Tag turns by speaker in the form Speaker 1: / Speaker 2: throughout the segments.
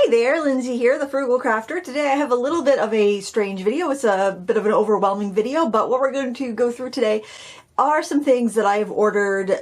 Speaker 1: Hi there, Lindsay here, the Frugal Crafter. Today I have a little bit of a strange video. It's a bit of an overwhelming video, but what we're going to go through today are some things that I've ordered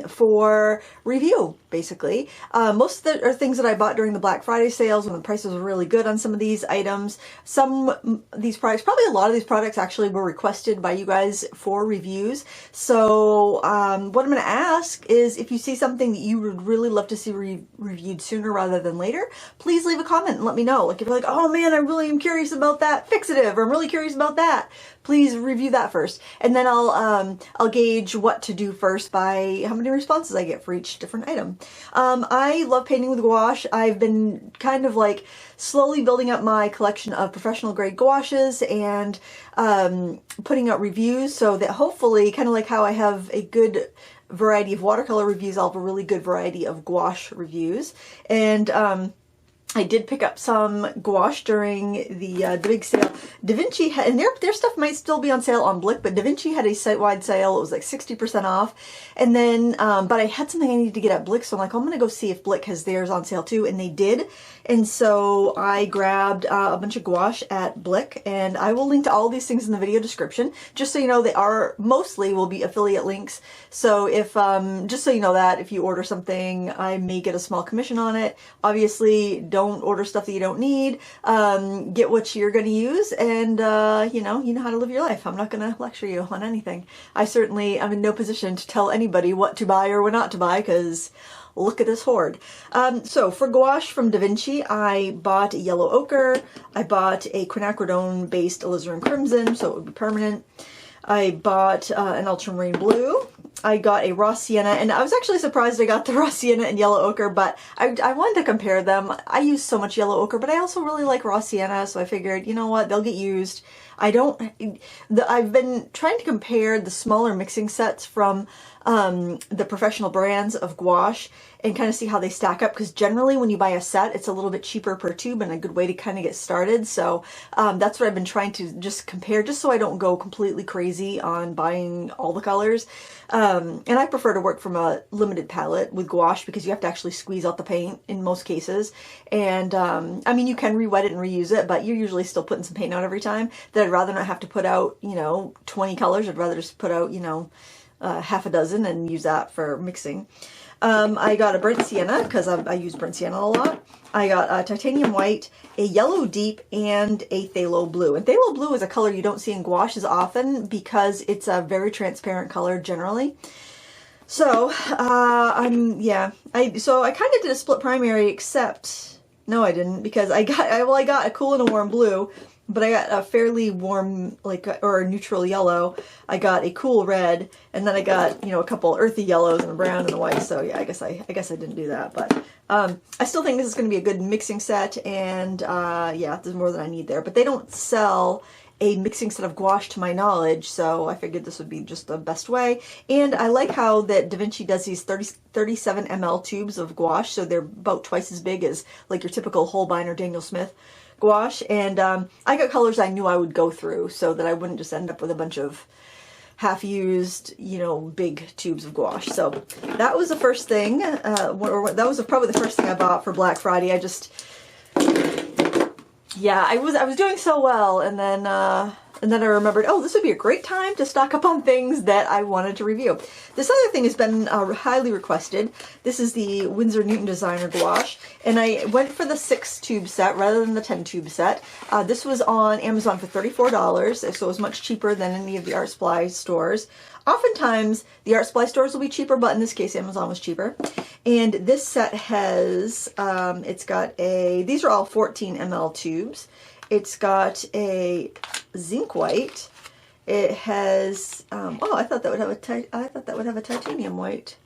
Speaker 1: for review, basically. Most of them are things that I bought during the Black Friday sales when the prices were really good on some of these items. Some of these products, probably a lot of these products actually were requested by you guys for reviews. So what I'm going to ask is if you see something that you would really love to see reviewed sooner rather than later, please leave a comment and let me know. Like if you're like, oh man, I really am curious about that fixative, or I'm really curious about that, please review that first. And then I'll gauge what to do first by how many responses I get for each different item. I love painting with gouache. I've been kind of like slowly building up my collection of professional grade gouaches and putting out reviews so that hopefully, kind of like how I have a good variety of watercolor reviews, I'll have a really good variety of gouache reviews. And I did pick up some gouache during the big sale. Da Vinci had, and their stuff might still be on sale on Blick, but Da Vinci had a site-wide sale. It was like 60% off. And then, but I had something I needed to get at Blick, so I'm like, I'm going to go see if Blick has theirs on sale too, and they did. And so I grabbed a bunch of gouache at Blick, and I will link to all these things in the video description, just so you know they are, mostly will be affiliate links. So if, just so you know that, if you order something, I may get a small commission on it. Obviously, don't order stuff that you don't need. Get what you're going to use, and you know how to live your life. I'm not going to lecture you on anything. I certainly am in no position to tell anybody what to buy or what not to buy, because look at this hoard. So for gouache from Da Vinci, I bought a yellow ochre. I bought a quinacridone based alizarin crimson, so it would be permanent. I bought an ultramarine blue. I got a raw sienna, and I was actually surprised I got the raw sienna and yellow ochre, but I wanted to compare them. I use so much yellow ochre, but I also really like raw sienna, so I figured, you know what, they'll get used. I've been trying to compare the smaller mixing sets from the professional brands of gouache and kind of see how they stack up, because generally when you buy a set, it's a little bit cheaper per tube and a good way to kind of get started. So that's what I've been trying to just compare, just so I don't go completely crazy on buying all the colors. And I prefer to work from a limited palette with gouache because you have to actually squeeze out the paint in most cases. And I mean, you can re-wet it and reuse it, but you're usually still putting some paint out every time. That I'd rather not have to put out, 20 colors. I'd rather just put out, half a dozen and use that for mixing. I got a burnt sienna because I use burnt sienna a lot. I got a titanium white, a yellow deep, and a phthalo blue. And phthalo blue is a color you don't see in gouache as often because it's a very transparent color generally. So I kind of did a split primary, except no, I didn't, because I got a cool and a warm blue. But I got a fairly warm, or a neutral yellow. I got a cool red, and then I got, a couple earthy yellows and a brown and a white. So yeah, I guess I didn't do that. But I still think this is going to be a good mixing set, and yeah, there's more than I need there. But they don't sell a mixing set of gouache to my knowledge, so I figured this would be just the best way. And I like how that Da Vinci does these 37 ml tubes of gouache, so they're about twice as big as like your typical Holbein or Daniel Smith gouache. And I got colors I knew I would go through so that I wouldn't just end up with a bunch of half-used, big tubes of gouache. So that was the first thing, that was probably the first thing I bought for Black Friday. I was doing so well, and then I remembered, oh, this would be a great time to stock up on things that I wanted to review. This other thing has been highly requested. This is the Windsor Newton Designer Gouache, and I went for the 6-tube set rather than the 10-tube set. This was on Amazon for $34, so it was much cheaper than any of the art supply stores. Oftentimes, the art supply stores will be cheaper, but in this case, Amazon was cheaper. And this set has, these are all 14 ml tubes. It's got a zinc white. It has, I thought that would have a titanium white.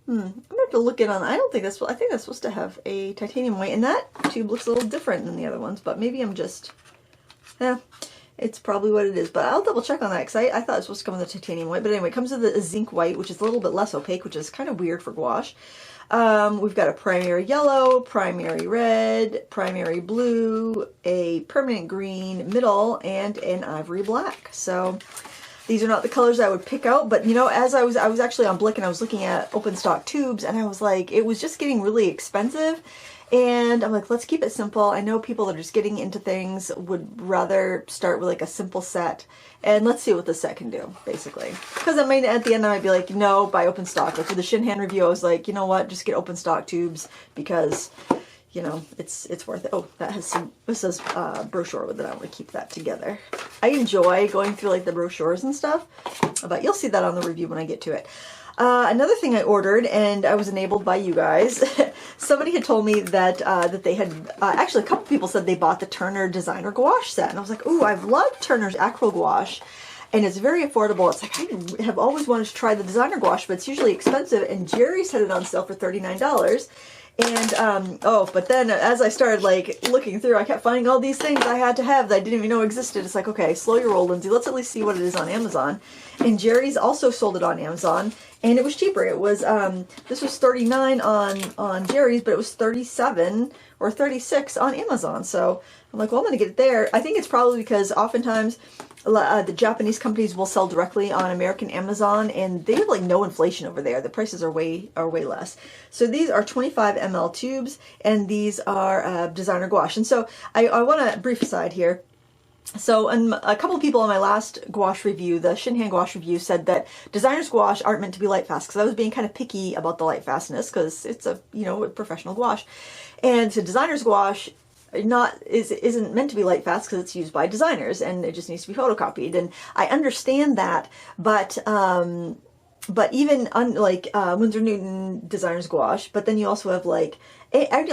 Speaker 1: I'm gonna have to look in on, I think that's supposed to have a titanium white, and that tube looks a little different than the other ones, but maybe I'm just, it's probably what it is, but I'll double check on that because I thought it was supposed to come with a titanium white. But anyway, it comes with a zinc white, which is a little bit less opaque, which is kind of weird for gouache. We've got a primary yellow, primary red, primary blue, a permanent green middle, and an ivory black. So these are not the colors I would pick out, but as I was actually on Blick and I was looking at open stock tubes, and I was like, it was just getting really expensive. And I'm like, let's keep it simple. I know people that are just getting into things would rather start with like a simple set. And let's see what the set can do, basically. Because I mean, at the end I might be like, no, buy open stock. Like for the Shinhan review, I was like, you know what, just get open stock tubes because, you know, it's worth it. Oh, that has some, this says brochure with it. I want to keep that together. I enjoy going through like the brochures and stuff, but you'll see that on the review when I get to it. Another thing I ordered, and I was enabled by you guys, somebody had told me that that they had, actually a couple people said they bought the Turner designer gouache set, and I was like, ooh, I've loved Turner's acrylic gouache, and it's very affordable. It's like, I have always wanted to try the designer gouache, but it's usually expensive, and Jerry's had it on sale for $39. And, oh, but then as I started, like, looking through, I kept finding all these things I had to have that I didn't even know existed. It's like, okay, slow your roll, Lindsay. Let's at least see what it is on Amazon. And Jerry's also sold it on Amazon, and it was cheaper. It was, this was $39 on Jerry's, but it was $37 or $36 on Amazon. So I'm like, well, I'm going to get it there. I think it's probably because oftentimes the Japanese companies will sell directly on American Amazon, and they have like no inflation over there. The prices are way less. So these are 25 ml tubes, and these are designer gouache. And so I want to brief aside here. So a couple of people on my last gouache review, the Shinhan gouache review, said that designer's gouache aren't meant to be light fast, because I was being kind of picky about the light fastness because it's a, you know, professional gouache. And so designer's gouache isn't meant to be light fast because it's used by designers and it just needs to be photocopied. And I understand that, but even like Windsor Newton designer's gouache, but then you also have like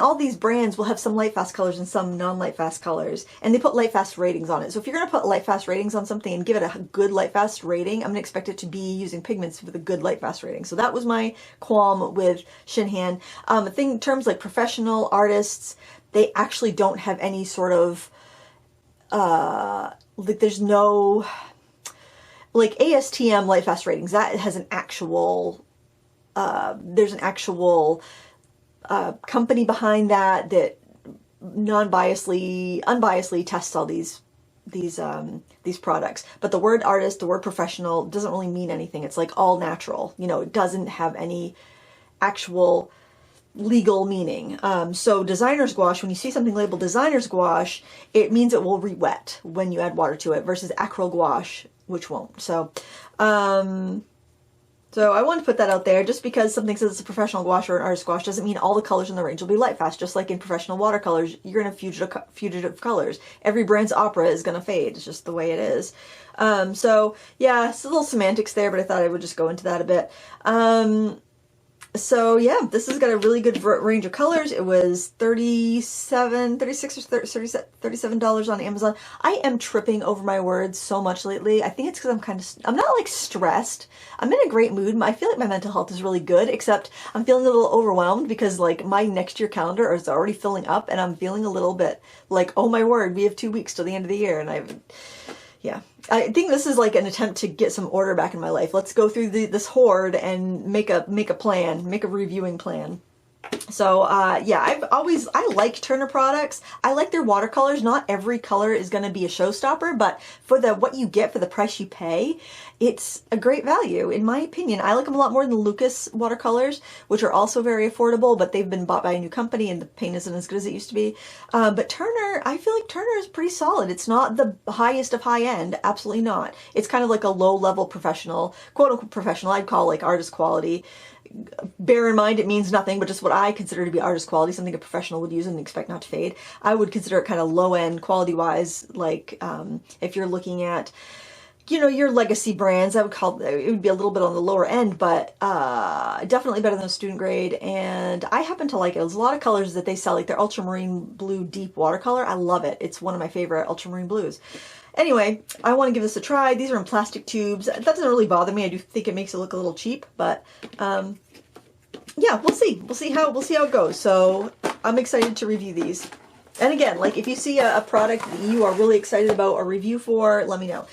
Speaker 1: all these brands will have some light fast colors and some non-light fast colors, and they put light fast ratings on it. So if you're going to put light fast ratings on something and give it a good light fast rating, I'm going to expect it to be using pigments with a good light fast rating. So that was my qualm with Shinhan. Terms like professional artists, they actually don't have any sort of like there's no like ASTM light fast ratings. That has an actual there's an actual company behind that unbiasedly tests all these products. But the word artist, the word professional doesn't really mean anything. It's like all natural. You know, it doesn't have any actual legal meaning. So designer's gouache, when you see something labeled designer's gouache, it means it will re-wet when you add water to it, versus acrylic gouache, which won't. So so I want to put that out there. Just because something says it's a professional gouache or an artist gouache doesn't mean all the colors in the range will be light fast. Just like in professional watercolors, you're going to have fugitive colors. Every brand's opera is going to fade. It's just the way it is. So yeah, it's a little semantics there, but I thought I would just go into that a bit. So yeah, this has got a really good range of colors. It was $37 on Amazon. I am tripping over my words so much lately. I think it's because I'm not like stressed. I'm in a great mood. I feel like my mental health is really good, except I'm feeling a little overwhelmed because like my next year calendar is already filling up, and I'm feeling a little bit like, oh my word, we have 2 weeks till the end of the year, and yeah. I think this is like an attempt to get some order back in my life. Let's go through this horde and make a plan, make a reviewing plan. So yeah, I like Turner products. I like their watercolors. Not every color is going to be a showstopper, but for what you get for the price you pay, it's a great value, in my opinion. I like them a lot more than the Lucas watercolors, which are also very affordable, but they've been bought by a new company and the paint isn't as good as it used to be. But Turner, I feel like Turner is pretty solid. It's not the highest of high end, absolutely not. It's kind of like a low level professional, quote unquote professional, I'd call like artist quality. Bear in mind, it means nothing, but just what I consider to be artist quality, something a professional would use and expect not to fade. I would consider it kind of low end quality wise, like if you're looking at, you know, your legacy brands, I would call it would be a little bit on the lower end, but definitely better than a student grade. And I happen to like it. There's a lot of colors that they sell, like their ultramarine blue deep watercolor. I love it. It's one of my favorite ultramarine blues. Anyway, I want to give this a try. These are in plastic tubes. That doesn't really bother me. I do think it makes it look a little cheap, but yeah, we'll see. We'll see how it goes. So I'm excited to review these. And again, like if you see a product that you are really excited about a review for, let me know.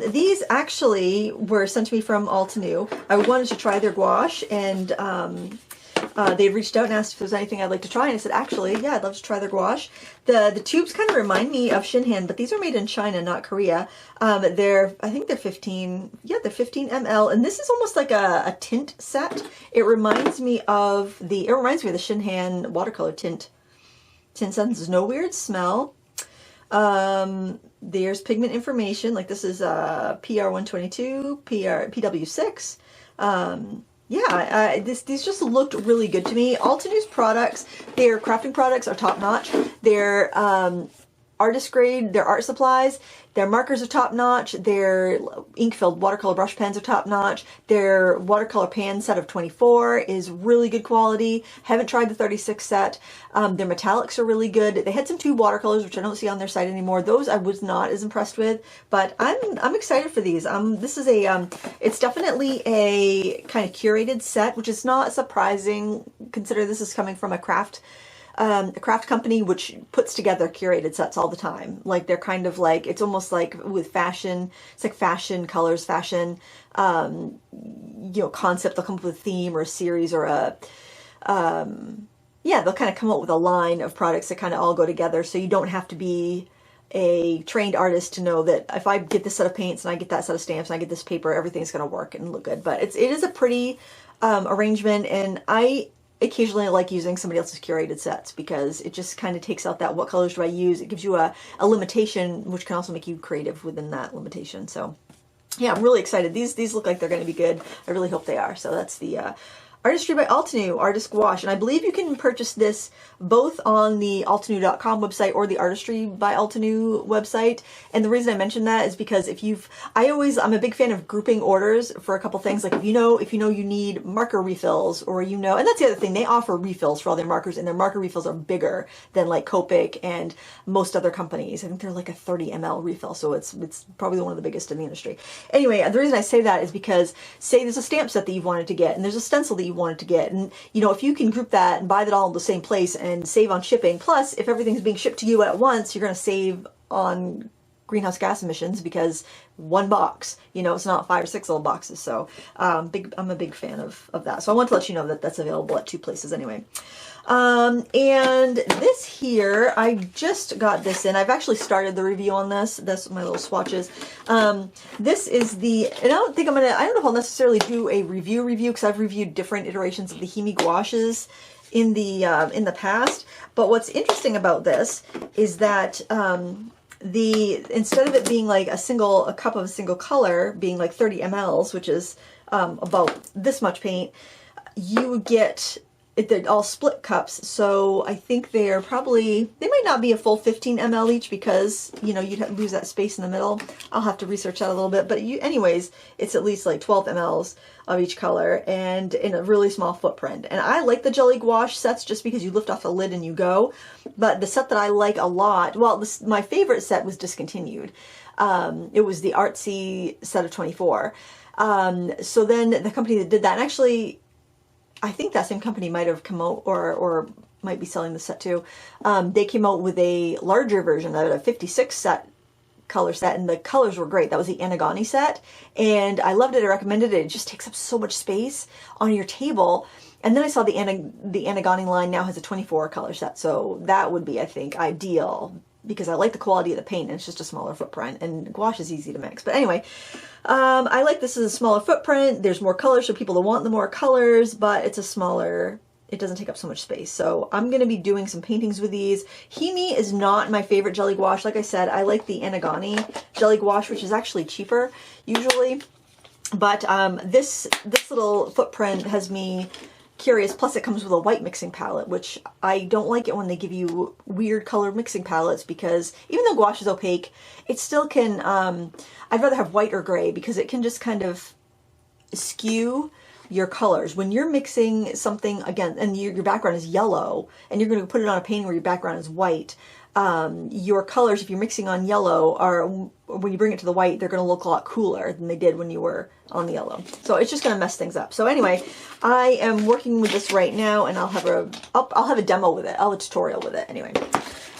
Speaker 1: These actually were sent to me from Alton New. I wanted to try their gouache, and they had reached out and asked if there's anything I'd like to try, and I said, actually, yeah, I'd love to try their gouache. The tubes kind of remind me of Shinhan, but these are made in China, not Korea. I think they're 15, yeah, they're 15 ml, and this is almost like a tint set. It reminds me of the Shinhan watercolor tint 10 sentences, no weird smell. There's pigment information, like this is PR122, PW6. Yeah, these just looked really good to me. Alton New's products, their crafting products are top notch. Their artist grade, their art supplies, their markers are top notch. Their ink filled watercolor brush pens are top notch. Their watercolor pan set of 24 is really good quality. Haven't tried the 36 set. Their metallics are really good. They had some tube watercolors, which I don't see on their site anymore. Those I was not as impressed with, but I'm excited for these. This is a it's definitely a kind of curated set, which is not surprising. Consider this is coming from a craft company which puts together curated sets all the time. Like they're kind of like, it's almost like with fashion, it's like fashion colors, fashion, you know, concept. They'll come up with a theme or a series or a, yeah, they'll kind of come up with a line of products that kind of all go together. So you don't have to be a trained artist to know that if I get this set of paints and I get that set of stamps and I get this paper, everything's going to work and look good. But it is a pretty arrangement, and I occasionally I like using somebody else's curated sets because it just kind of takes out that what colors do I use. It gives you a limitation, which can also make you creative within that limitation. So yeah, I'm really excited. These look like they're going to be good. I really hope they are. So that's the Artistry by Alton New, Artisto Gouache. And I believe you can purchase this both on the altonnew.com website or the Artistry by Alton New website. And the reason I mention that is because I'm a big fan of grouping orders for a couple things. Like if you know you need marker refills, or and that's the other thing, they offer refills for all their markers, and their marker refills are bigger than like Copic and most other companies. I think they're like a 30 ml refill, so it's probably one of the biggest in the industry. Anyway, the reason I say that is because say there's a stamp set that you wanted to get, and there's a stencil that you wanted to get, and you know, if you can group that and buy that all in the same place and save on shipping, plus if everything's being shipped to you at once, you're going to save on greenhouse gas emissions because one box, you know, it's not 5 or 6 little boxes. So I'm a big fan of that. So I want to let you know that that's available at 2 places anyway. And this here, I just got this in. I've actually started the review on this. That's my little swatches. This is and I don't know if I'll necessarily do a review because I've reviewed different iterations of the Himi gouaches in the past. But what's interesting about this is that instead of it being like a cup of a single color being like 30 mLs, which is about this much paint, you get they're all split cups. So I think they might not be a full 15 ml each because, you know, you'd lose that space in the middle. I'll have to research that a little bit, but anyways, it's at least like 12 mLs of each color and in a really small footprint. And I like the jelly gouache sets just because you lift off the lid and you go. But the set that I like a lot, well, my favorite set was discontinued. It was the artsy set of 24. So then the company that did that, and actually, I think that same company might have come out or might be selling the set too. They came out with a larger version of it, a 56 color set, and the colors were great. That was the Anagani set, and I loved it. I recommended it. It just takes up so much space on your table. And then I saw the Anagani line now has a 24 color set, so that would be, I think, ideal because I like the quality of the paint and it's just a smaller footprint, and gouache is easy to mix. But anyway, I like this as a smaller footprint. There's more colors for people that want the more colors, but it's it doesn't take up so much space. So I'm going to be doing some paintings with these. Himi is not my favorite jelly gouache. Like I said, I like the Anagani jelly gouache, which is actually cheaper usually. But this little footprint has me curious. Plus it comes with a white mixing palette, which I don't like it when they give you weird color mixing palettes, because even though gouache is opaque, it still can, I'd rather have white or gray because it can just kind of skew your colors. When you're mixing something, again, and your background is yellow, and you're going to put it on a painting where your background is white, your colors, if you're mixing on yellow, when you bring it to the white, they're going to look a lot cooler than they did when you were on the yellow. So it's just going to mess things up. So anyway, I am working with this right now, and I'll have a demo with it. I'll have a tutorial with it anyway.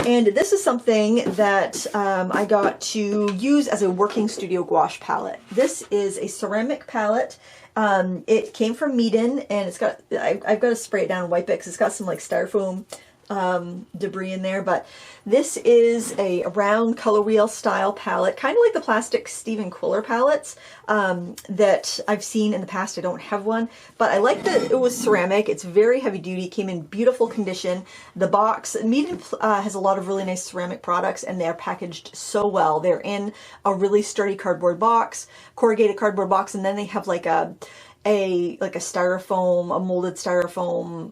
Speaker 1: And this is something that I got to use as a working studio gouache palette. This is a ceramic palette. It came from Meeden, and it's got, I've got to spray it down and wipe it because it's got some like styrofoam debris in there, but this is a round color wheel style palette, kind of like the plastic Stephen Quiller palettes that I've seen in the past. I don't have one, but I like that it was ceramic. It's very heavy duty, came in beautiful condition. The box, Mead has a lot of really nice ceramic products, and they're packaged so well. They're in a really sturdy cardboard box, corrugated cardboard box, and then they have like a styrofoam, a molded styrofoam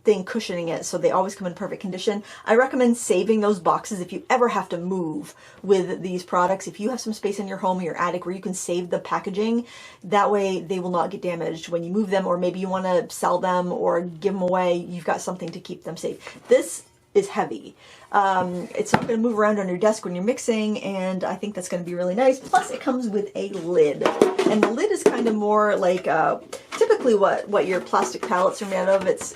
Speaker 1: thing cushioning it, so they always come in perfect condition. I recommend saving those boxes if you ever have to move with these products. If you have some space in your home or your attic where you can save the packaging, that way they will not get damaged when you move them, or maybe you want to sell them or give them away. You've got something to keep them safe. This is heavy. It's not going to move around on your desk when you're mixing, and I think that's going to be really nice. Plus it comes with a lid, and the lid is kind of more like typically what your plastic palettes are made of. It's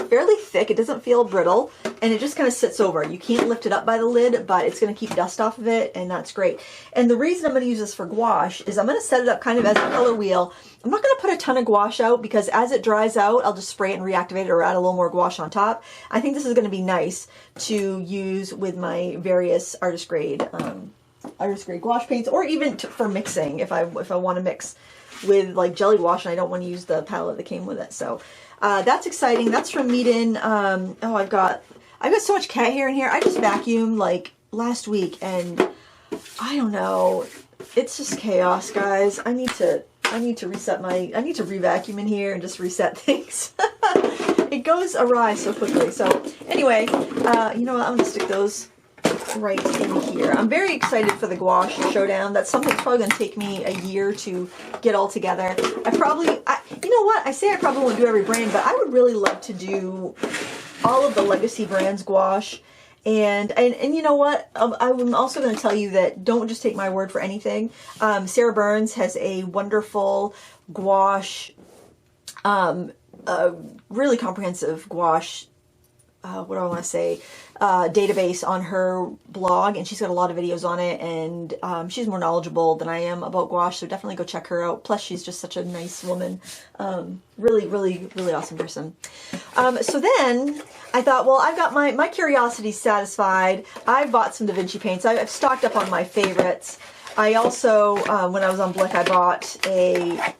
Speaker 1: fairly thick, it doesn't feel brittle, and it just kind of sits over. You can't lift it up by the lid, but it's going to keep dust off of it, and that's great. And the reason I'm going to use this for gouache is I'm going to set it up kind of as a color wheel. I'm not going to put a ton of gouache out, because as it dries out, I'll just spray it and reactivate it or add a little more gouache on top. I think this is going to be nice to use with my various artist grade gouache paints, or even for mixing if I want to mix with like jelly gouache and I don't want to use the palette that came with it. So that's exciting. That's from Mead. Oh, I've got so much cat hair in here. I just vacuumed like last week, and I don't know. It's just chaos, guys. I need to reset I need to re-vacuum in here and just reset things. It goes awry so quickly. So anyway, you know what? I'm gonna stick those right in here. I'm very excited for the gouache showdown. That's something that's probably going to take me a year to get all together. You know what? I say I probably won't do every brand, but I would really love to do all of the legacy brands gouache. And you know what? I'm also going to tell you that don't just take my word for anything. Sarah Burns has a wonderful gouache, really comprehensive gouache, what do I want to say, database on her blog, and she's got a lot of videos on it, and she's more knowledgeable than I am about gouache, so definitely go check her out. Plus she's just such a nice woman. Really, really, really awesome person. So then I thought, well, I've got my curiosity satisfied. I've bought some Da Vinci paints. I've stocked up on my favorites. I also, when I was on Blick, I bought a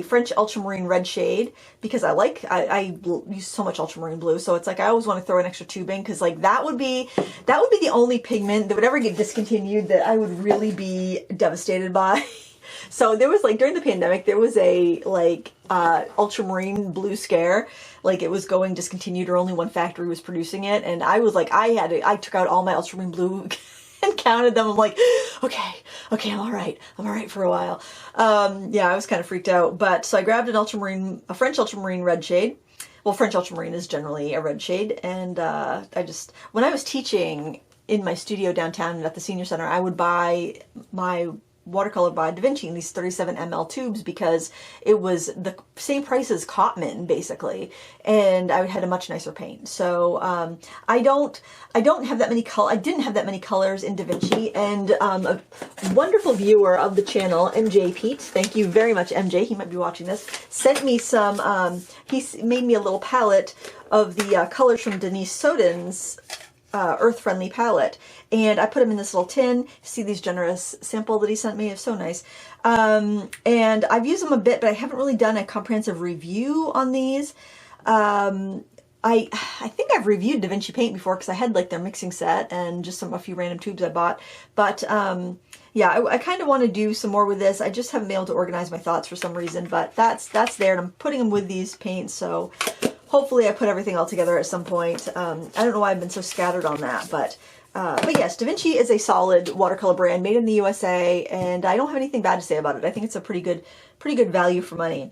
Speaker 1: French ultramarine red shade, because I use so much ultramarine blue, so it's like I always want to throw an extra tube in, because like that would be the only pigment that would ever get discontinued that I would really be devastated by. So there was like, during the pandemic, there was a ultramarine blue scare, like it was going discontinued, or only one factory was producing it, and I was like, I took out all my ultramarine blue and counted them. I'm like, okay, I'm all right for a while. Yeah, I was kind of freaked out, but so I grabbed a French ultramarine red shade. Well, French ultramarine is generally a red shade, and when I was teaching in my studio downtown at the senior center, I would buy my watercolor by Da Vinci in these 37 ml tubes, because it was the same price as Cotman basically, and I had a much nicer paint. So I didn't have that many colors in Da Vinci, and a wonderful viewer of the channel, MJ Pete, thank you very much, MJ, he might be watching this, sent me some, he made me a little palette of the colors from Denise Soden's earth-friendly palette, and I put them in this little tin. See these generous sample that he sent me? It's so nice. And I've used them a bit, but I haven't really done a comprehensive review on these. I think I've reviewed Da Vinci Paint before, because I had like their mixing set and just a few random tubes I bought. But yeah, I kind of want to do some more with this. I just haven't been able to organize my thoughts for some reason, but that's there, and I'm putting them with these paints, so hopefully I put everything all together at some point. I don't know why I've been so scattered on that, but yes, Da Vinci is a solid watercolor brand made in the USA, and I don't have anything bad to say about it. I think it's a pretty good value for money.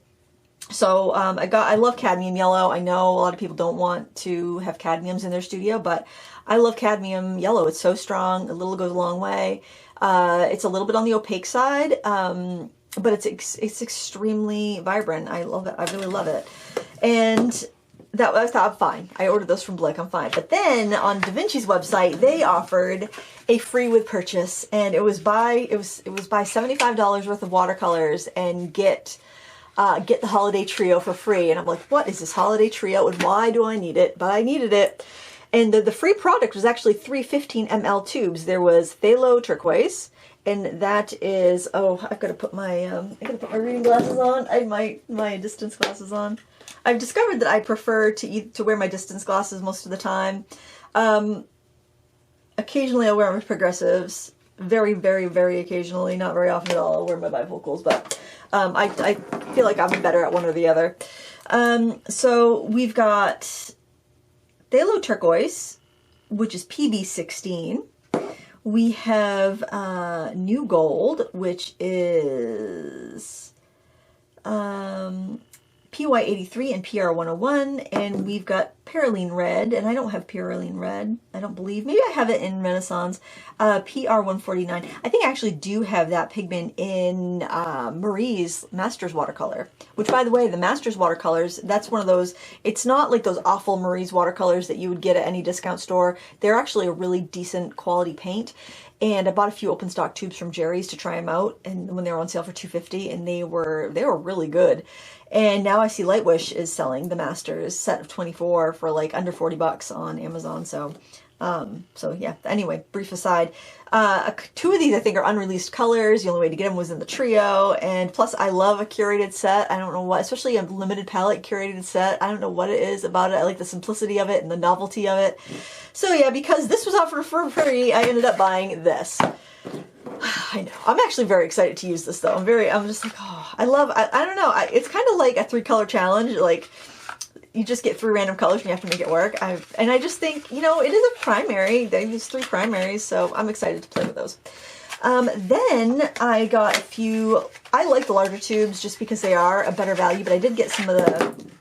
Speaker 1: So I love cadmium yellow. I know a lot of people don't want to have cadmiums in their studio, but I love cadmium yellow. It's so strong. A little goes a long way. It's a little bit on the opaque side, but it's extremely vibrant. I love it. I really love it. And I thought, fine. I ordered those from Blick. I'm fine. But then on Da Vinci's website, they offered a free with purchase, and it was buy $75 worth of watercolors and get get the holiday trio for free. And I'm like, what is this holiday trio and why do I need it? But I needed it. And the free product was actually 3 15 ml tubes. There was Phthalo Turquoise, and that is, oh, I've got to put my reading glasses on. I have my distance glasses on. I've discovered that I prefer to wear my distance glasses most of the time. Occasionally I'll wear my progressives. Very, very, very occasionally, not very often at all, I'll wear my bifocals, but I feel like I'm better at one or the other. So we've got Phthalo Turquoise, which is PB16. We have New Gold, which is PY83 and PR101, and we've got Perylene Red, and I don't have Perylene Red, I don't believe. Maybe I have it in Renaissance, PR149. I think I actually do have that pigment in Marie's Masters Watercolor, which, by the way, the Masters Watercolors, that's one of those, it's not like those awful Marie's Watercolors that you would get at any discount store. They're actually a really decent quality paint. And I bought a few open stock tubes from Jerry's to try them out, and when they were on sale for $2.50, and they were really good. And now I see Lightwish is selling the Masters set of 24 for like under 40 bucks on Amazon. So yeah. Anyway, brief aside. 2 of these I think are unreleased colors. The only way to get them was in the trio, and plus I love a curated set. I don't know what, especially a limited palette curated set. I don't know what it is about it. I like the simplicity of it and the novelty of it. So yeah, because this was offered for free, I ended up buying this. I know. I'm actually very excited to use this though. I'm just like, oh, I don't know. It's kind of like a 3-color challenge. Like, you just get 3 random colors and you have to make it work. And I just think, you know, it is a primary. They use 3 primaries, so I'm excited to play with those. Then I got a few, I like the larger tubes just because they are a better value, but I did get some of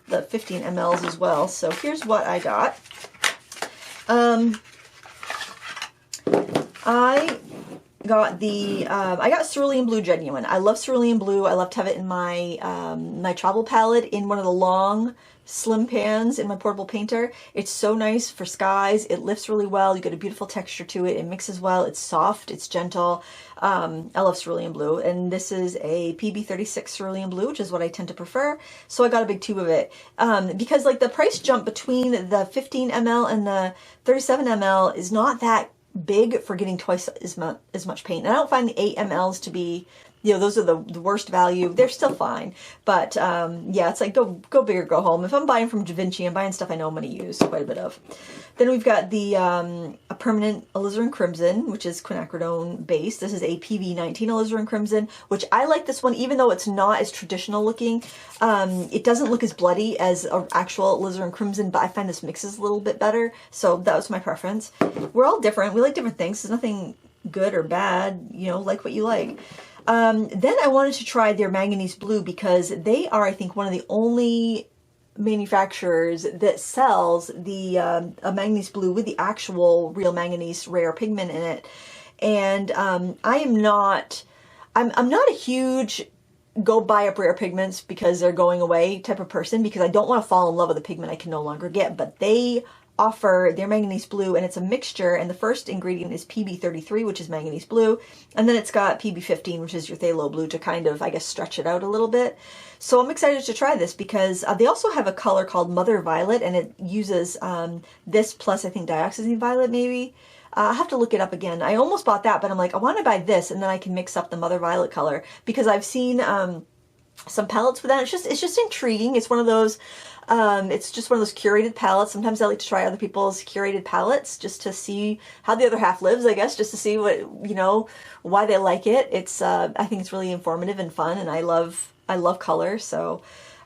Speaker 1: the 15 mLs as well. So here's what I got. I got Cerulean Blue Genuine. I love Cerulean Blue. I love to have it in my my travel palette in one of the long slim pans in my portable painter. It's so nice for skies. It lifts really well. You get a beautiful texture to it. It mixes well. It's soft. It's gentle. I love Cerulean Blue, and this is a PB36 Cerulean Blue, which is what I tend to prefer. So I got a big tube of it because like the price jump between the 15 ml and the 37 ml is not that big for getting twice as much paint. And I don't find the 8 mLs to be, you know, those are the worst value. They're still fine, but yeah, it's like go big or go home. If I'm buying from Vinci, I'm buying stuff I know I'm going to use quite a bit of. Then we've got the a permanent alizarin crimson, which is quinacridone based. This is a PV19 alizarin crimson, which I like this one, even though it's not as traditional looking. It doesn't look as bloody as an actual alizarin crimson, but I find this mixes a little bit better. So that was my preference. We're all different. We like different things. There's nothing good or bad. You know, like what you like. Then I wanted to try their manganese blue because they are, I think, one of the only manufacturers that sells the a manganese blue with the actual real manganese rare pigment in it. And I'm not a huge go buy up rare pigments because they're going away type of person, because I don't want to fall in love with a pigment I can no longer get. But they offer their manganese blue, and it's a mixture, and the first ingredient is PB33, which is manganese blue, and then it's got PB15, which is your phthalo blue, to kind of, I guess, stretch it out a little bit. So I'm excited to try this because they also have a color called Mother Violet, and it uses this plus, I think, dioxazine violet maybe. I'll have to look it up again. I almost bought that, but I'm like, I want to buy this, and then I can mix up the Mother Violet color, because I've seen some palettes with that. It's just intriguing. It's one of those it's just one of those curated palettes. Sometimes I like to try other people's curated palettes just to see how the other half lives, I guess, just to see what, you know, why they like it. It's I think it's really informative and fun, and I love color. So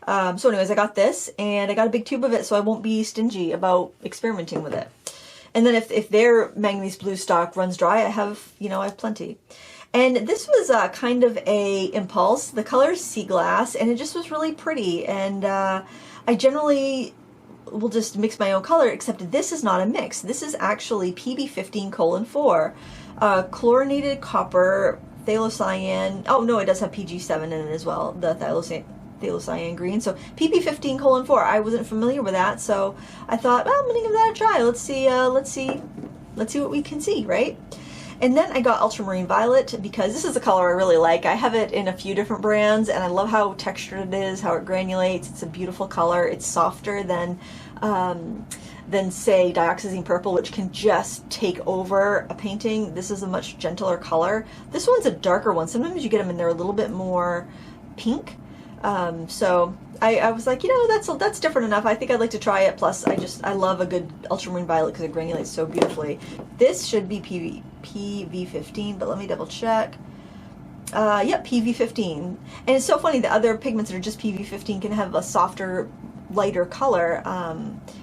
Speaker 1: so anyways, I got this, and I got a big tube of it, so I won't be stingy about experimenting with it. And then if their manganese blue stock runs dry, I have plenty. And this was kind of a impulse. The color is Sea Glass, and it just was really pretty. And I generally will just mix my own color, except this is not a mix. This is actually PB15:4, chlorinated copper, phthalocyan. Oh no, it does have PG7 in it as well, the phthalocyan green. So PB15:4. I wasn't familiar with that, so I thought, well, I'm gonna give that a try. Let's see what we can see, right? And then I got Ultramarine Violet because this is a color I really like. I have it in a few different brands and I love how textured it is, how it granulates. It's a beautiful color. It's softer than say Dioxazine Purple, which can just take over a painting. This is a much gentler color. This one's a darker one. Sometimes you get them and they're a little bit more pink. So I was like, you know, that's different enough. I think I'd like to try it. Plus, I love a good Ultramarine Violet because it granulates so beautifully. This should be PV15, but let me double check. Yep, PV15. And it's so funny that other pigments that are just PV15 can have a softer, lighter color.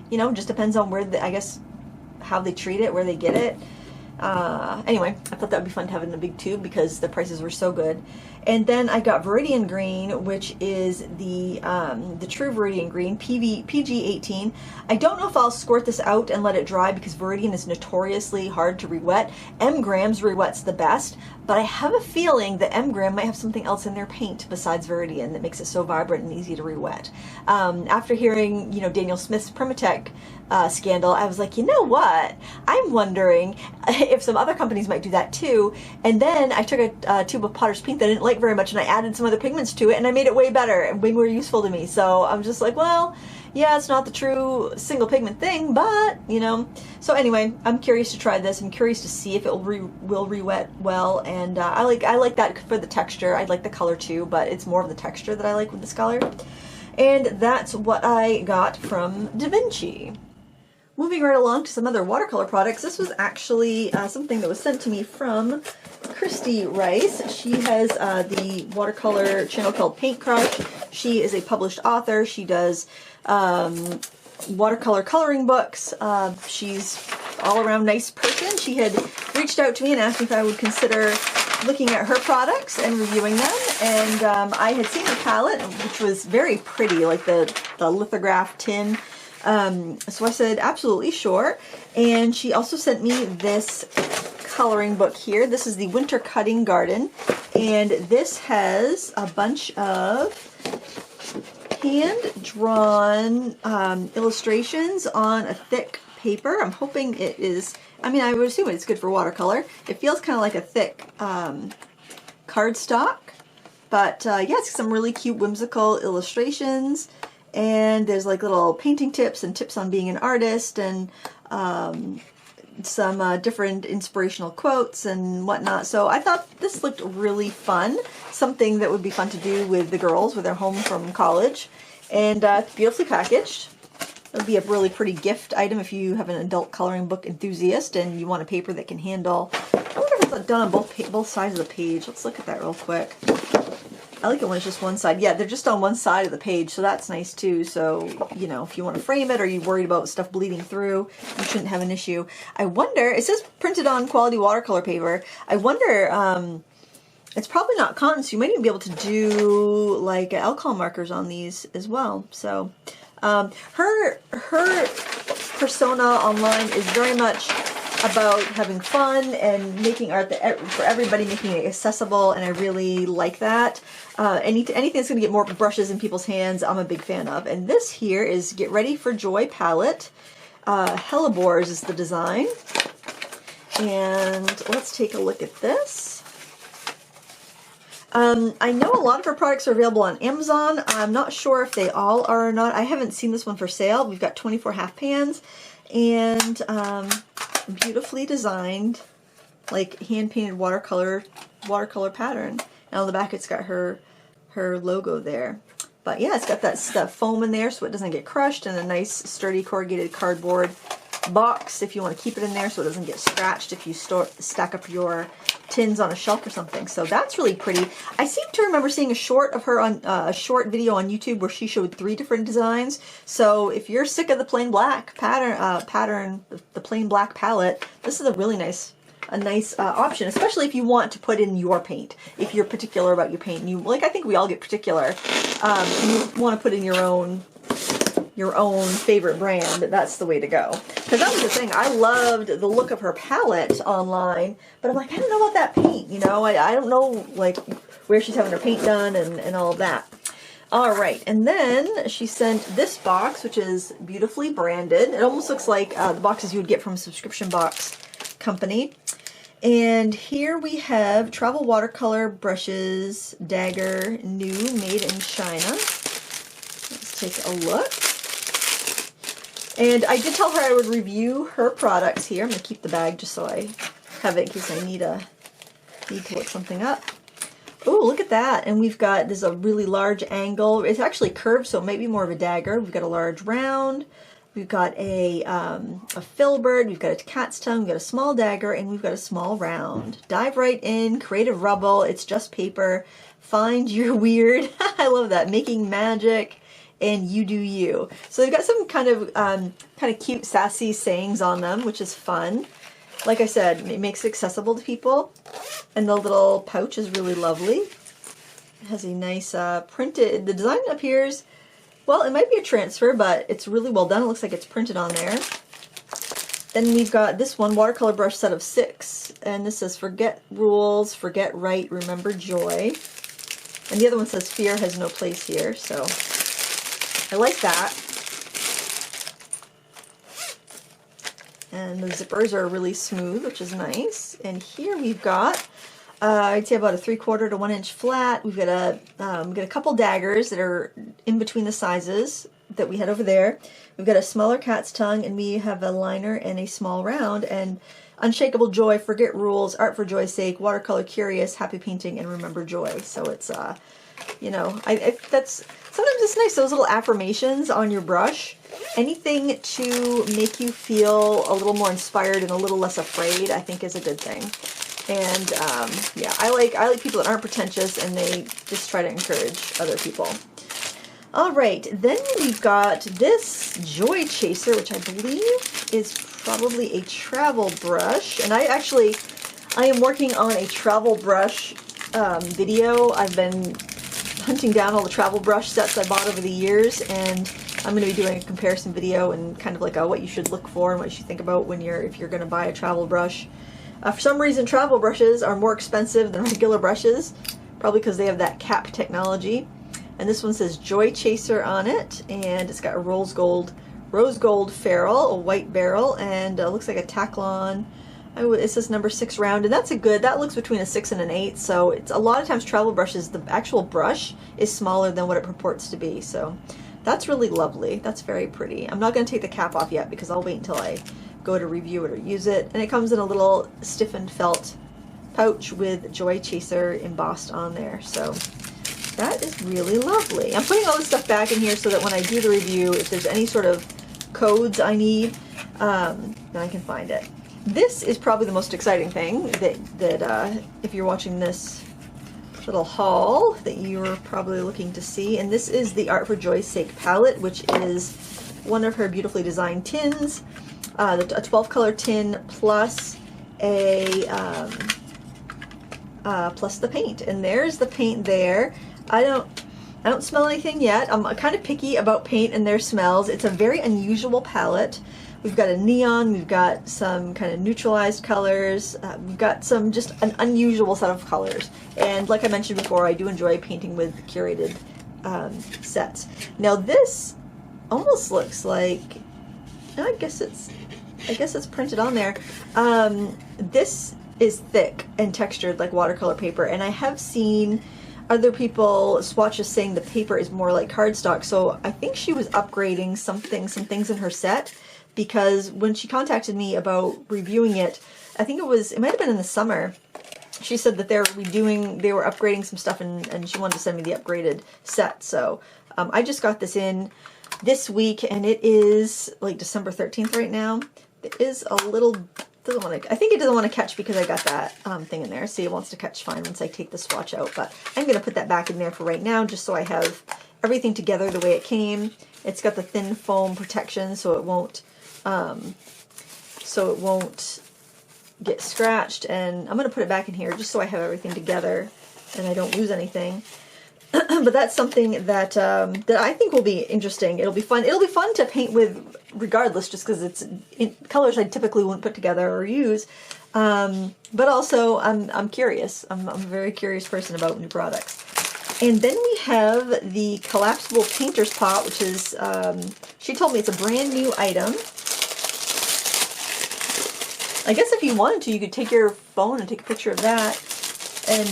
Speaker 1: You know, just depends on where I guess how they treat it, where they get it. Anyway, I thought that would be fun to have it in a big tube because the prices were so good. And then I got Viridian Green, which is the true Viridian Green, PG18. I don't know if I'll squirt this out and let it dry because Viridian is notoriously hard to re-wet. M-Grams re-wets the best, but I have a feeling that M-Gram might have something else in their paint besides Viridian that makes it so vibrant and easy to re-wet. After hearing, you know, Daniel Smith's Primatech scandal, I was like, you know what? I'm wondering if some other companies might do that too. And then I took a tube of Potter's Pink that I didn't like very much and I added some other pigments to it and I made it way better and way more useful to me. So I'm just like, well, yeah, it's not the true single pigment thing, but, you know. So anyway, I'm curious to try this. I'm curious to see if it will re-wet well, and I like that for the texture. I like the color too, but it's more of the texture that I like with this color. And that's what I got from Da Vinci. Moving right along to some other watercolor products. This was actually something that was sent to me from Christy Rice. She has the watercolor channel called Paint Crush. She is a published author. She does watercolor coloring books. She's all around nice person. She had reached out to me and asked me if I would consider looking at her products and reviewing them. And I had seen her palette, which was very pretty, like the lithograph tin. So I said, absolutely, sure. And she also sent me this coloring book here. This is the Winter Cutting Garden. And this has a bunch of hand-drawn illustrations on a thick paper. I'm hoping it is, I mean, I would assume it's good for watercolor. It feels kind of like a thick cardstock. But yeah, it's some really cute, whimsical illustrations. And there's like little painting tips and tips on being an artist and some different inspirational quotes and whatnot. So I thought this looked really fun. Something that would be fun to do with the girls when they're home from college. And it's beautifully packaged. It would be a really pretty gift item if you have an adult coloring book enthusiast and you want a paper that can handle. I wonder if it's done on both sides of the page. Let's look at that real quick. I like it when it's just one side. Yeah, they're just on one side of the page, so that's nice too. So, you know, if you want to frame it or you're worried about stuff bleeding through, you shouldn't have an issue. I wonder, it says printed on quality watercolor paper. I wonder, it's probably not cotton, so you might even be able to do like alcohol markers on these as well. So, her persona online is very much about having fun and making art that for everybody, making it accessible, and I really like that. Anything that's going to get more brushes in people's hands, I'm a big fan of. And this here is Get Ready for Joy palette. Hellebores is the design. And let's take a look at this. I know a lot of her products are available on Amazon. I'm not sure if they all are or not. I haven't seen this one for sale. We've got 24 half pans and beautifully designed, like hand-painted watercolor pattern. And on the back it's got her logo there. But yeah, it's got that foam in there so it doesn't get crushed, and a nice sturdy corrugated cardboard box if you want to keep it in there so it doesn't get scratched if you stack up your tins on a shelf or something. So that's really pretty. I seem to remember seeing a short of her on a short video on YouTube where she showed 3 different designs. So if you're sick of the plain black pattern, the plain black palette, this is a really nice option, especially if you want to put in your paint. If you're particular about your paint, and you like, I think we all get particular. You want to put in your own favorite brand, that's the way to go. Because that was the thing, I loved the look of her palette online, but I'm like, I don't know about that paint, you know, I don't know like where she's having her paint done and all of that. Alright, and then she sent this box, which is beautifully branded. It almost looks like the boxes you would get from a subscription box company. And here we have travel watercolor brushes, dagger, new, made in China. Let's take a look. And I did tell her I would review her products here. I'm going to keep the bag just so I have it in case I need to look something up. Oh, look at that. And we've got, this is a really large angle. It's actually curved, so it might be more of a dagger. We've got a large round. We've got a filbert, we've got a cat's tongue, we've got a small dagger, and we've got a small round. Dive right in, creative rubble, it's just paper. Find your weird, I love that, making magic, and you do you. So they've got some kind of cute, sassy sayings on them, which is fun. Like I said, it makes it accessible to people. And the little pouch is really lovely. It has a nice printed, the design appears, well, it might be a transfer, but it's really well done. It looks like it's printed on there. Then we've got this one, watercolor brush set of 6. And this says, forget rules, forget right, remember joy. And the other one says, fear has no place here. So I like that. And the zippers are really smooth, which is nice. And here we've got, I'd say about a 3/4 to 1 inch flat. We've got a couple daggers that are in between the sizes that we had over there. We've got a smaller cat's tongue, and we have a liner and a small round. And unshakable joy, forget rules, art for joy's sake, watercolor curious, happy painting, and remember joy. So it's you know, that's sometimes it's nice, those little affirmations on your brush. Anything to make you feel a little more inspired and a little less afraid, I think, is a good thing. And yeah, I like people that aren't pretentious and they just try to encourage other people. All right, then we've got this Joy Chaser, which I believe is probably a travel brush. And I am working on a travel brush video. I've been hunting down all the travel brush sets I bought over the years, and I'm going to be doing a comparison video and kind of like a what you should look for and what you should think about when if you're going to buy a travel brush. For some reason, travel brushes are more expensive than regular brushes, probably because they have that cap technology. And this one says Joy Chaser on it, and it's got a rose gold ferrule, a white barrel, and looks like a Taklon. It says number 6 round, and that looks between a 6 and an 8. So it's a lot of times travel brushes, the actual brush is smaller than what it purports to be. So that's really lovely. That's very pretty. I'm not going to take the cap off yet because I'll wait until I go to review it or use it. And it comes in a little stiffened felt pouch with Joy Chaser embossed on there. So that is really lovely. I'm putting all this stuff back in here so that when I do the review, if there's any sort of codes I need, then I can find it. This is probably the most exciting thing that if you're watching this little haul that you're probably looking to see. And this is the Art for Joy's Sake palette, which is one of her beautifully designed tins. A 12 color tin plus plus the paint, and there's the paint there. I don't smell anything yet. I'm kind of picky about paint and their smells. It's a very unusual palette. We've got a neon, we've got some kind of neutralized colors, we've got some just an unusual set of colors. And like I mentioned before, I do enjoy painting with curated sets. Now this almost looks like, I guess it's printed on there. This is thick and textured like watercolor paper, and I have seen other people swatches saying the paper is more like cardstock. So I think she was upgrading some things in her set, because when she contacted me about reviewing it, I think it might have been in the summer, she said that they were upgrading some stuff, and she wanted to send me the upgraded set. So I just got this in this week, and it is like December 13th right now. It is a little, I think it doesn't want to catch because I got that thing in there. See, it wants to catch fine once I take the swatch out, but I'm going to put that back in there for right now just so I have everything together the way it came. It's got the thin foam protection so it won't get scratched, and I'm going to put it back in here just so I have everything together and I don't lose anything. But that's something that that I think will be interesting. It'll be fun. It'll be fun to paint with regardless, just because it's in colors I typically wouldn't put together or use. But also I'm curious. I'm a very curious person about new products. And then we have the collapsible painter's pot, which is, she told me it's a brand new item. I guess if you wanted to, you could take your phone and take a picture of that and